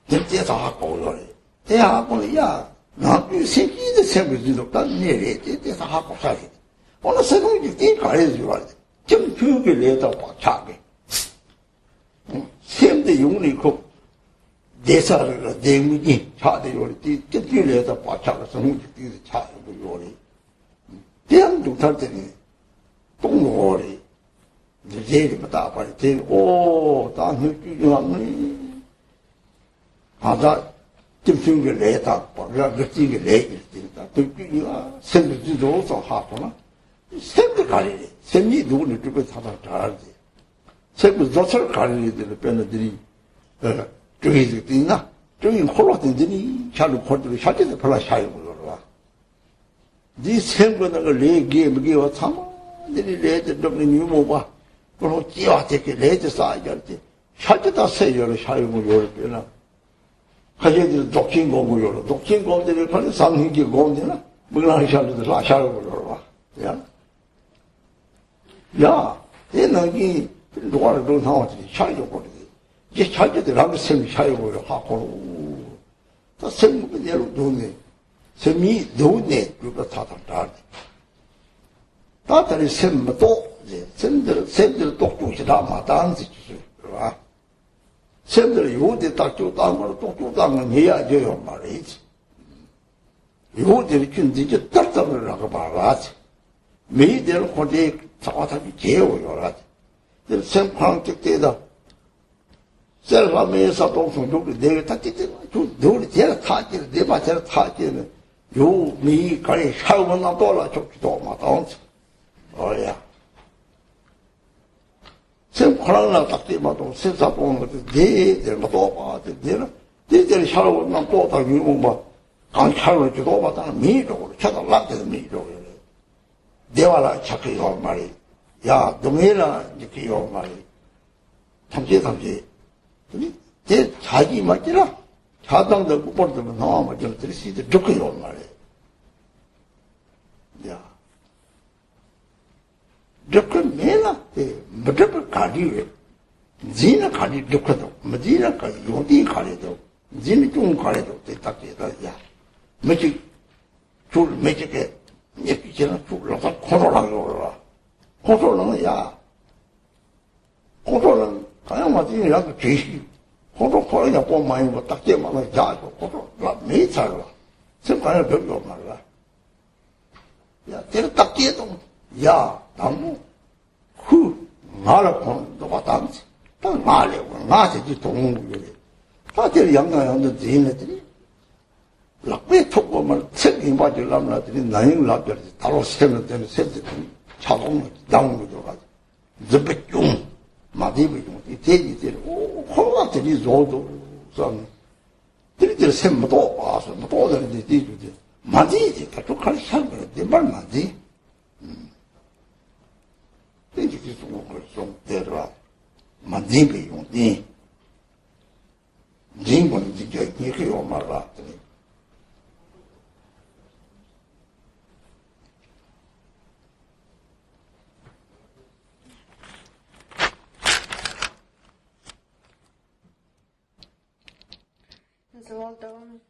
대체서 하고 요래. 대하고는 야, 나그 새끼도 생겨지도 땅이 대체서 하고 살이. 오늘 세동이 띠 가려줘야 돼. 좀 교육을 내다 박차게. 샘대 용리 그 내사를 내문이 차대 요리 띠 내다 박차가 성문이 띠도 차고 요리. 대양 중탈 때는 똥요리. 제일이면 다 빨리 제일 난 흙주중하니. 나 좀 중을 내다 박가 그 띠게 내길 띠다. 흙주중아 샘대지도 없어 하구나. 샘도 가리리. 샘이 누구를 두고 사다 잘하지. 샘도 조설 가리리들을 빼내들이, 저기서 뛰나? 저기 홀로 뛰더니, 샤루 콜들이 샤지도 별로 샤이고 그러와. 니 샘거는 걸 내기에 먹이와 참아들이 레저 접는 유모가, 그리고 찌와 새끼 레저 쌓이게 할 때, 샤지다 세요로 샤이고 요를 빼나. 하지들 독진 공부 요로, 독진 공들이 그런 상hin기 공되나? 뭐나 샤루들 샤이고 그러와. 야, 얘는 노화를 좀 나왔지. 샤이고 버리지. 이제 샤이들 하면 샘이 샤이고 하고, 다 샘이 내로 놓네. 샘이 놓네. 그거 다 달달해. 다들이 샘은 또, 이제, 샘들 똑똑이다, 마땅지 주세요. 샘들이 요대 딱 주고 딴 거로 똑똑 딴 건 해야죠, 말이지. 요대를 준 이제 딱딱을 하고 말하지. 매일대로 고대에 자화탑이 재워요라지. 생황적 때다. 셀라메에서 동성 누구 내가 다 찢어. 누구를 제가 타지는 내가 제가 타지는 요 미 가리 샤우나 돌아 죽지도 마다운지. 어야. 생황나 딱 때마도 세사 보는 것도 내들 또 봐. 내들 샤우나 또다 유고 봐. 강 샤우나 주도 봐다는 미적으로 쳐달라는데도 미적으로. 대화라 착해요 말이. 야, 너무해라 이렇게 요 말이. 삼지. 제 자기 맞지라. 자당도 못보면 나와만 좀 들으시지 좋게요 말이. 야, 좋게 매나 무조건 가리에. 지나 가리 좋거든. 지나 가리 요디 가리도. 지나 좀 가리도 딱지다. 야, 매직 줄 매직에. 얘기잖아, 죽으려서 코로나가 올라. 코로나는, 코로나는, 그냥 맞지, 야그 죄식. 코로나 본 많이 뭐, 딱 제만은 야고, 코로나, 매일 살아. 생각하는 별게 말라. 야, 제가 딱 제도, 나무, 나를 보는 누가 당시. 딱 나려고, 나세지 동물이래. 다 제가 양강양도 지인애들이. 락배 톡보면 생긴 바지를 남나들이 나잉 랍자리지. 따로 세면 되는 세트 자동으로 나오는 거 들어가지. 저배중, 마디배중, 이 돼지들이, 홀라들이 조도, 들이들 셈도 와서, 또 되는데, 뒤주지. 마디지, 가족할 살거래. 내 말 마디. 돼지기 좀 데려와. 마디배중, 니. 진군이 진짜, 이렇게 요 말라. although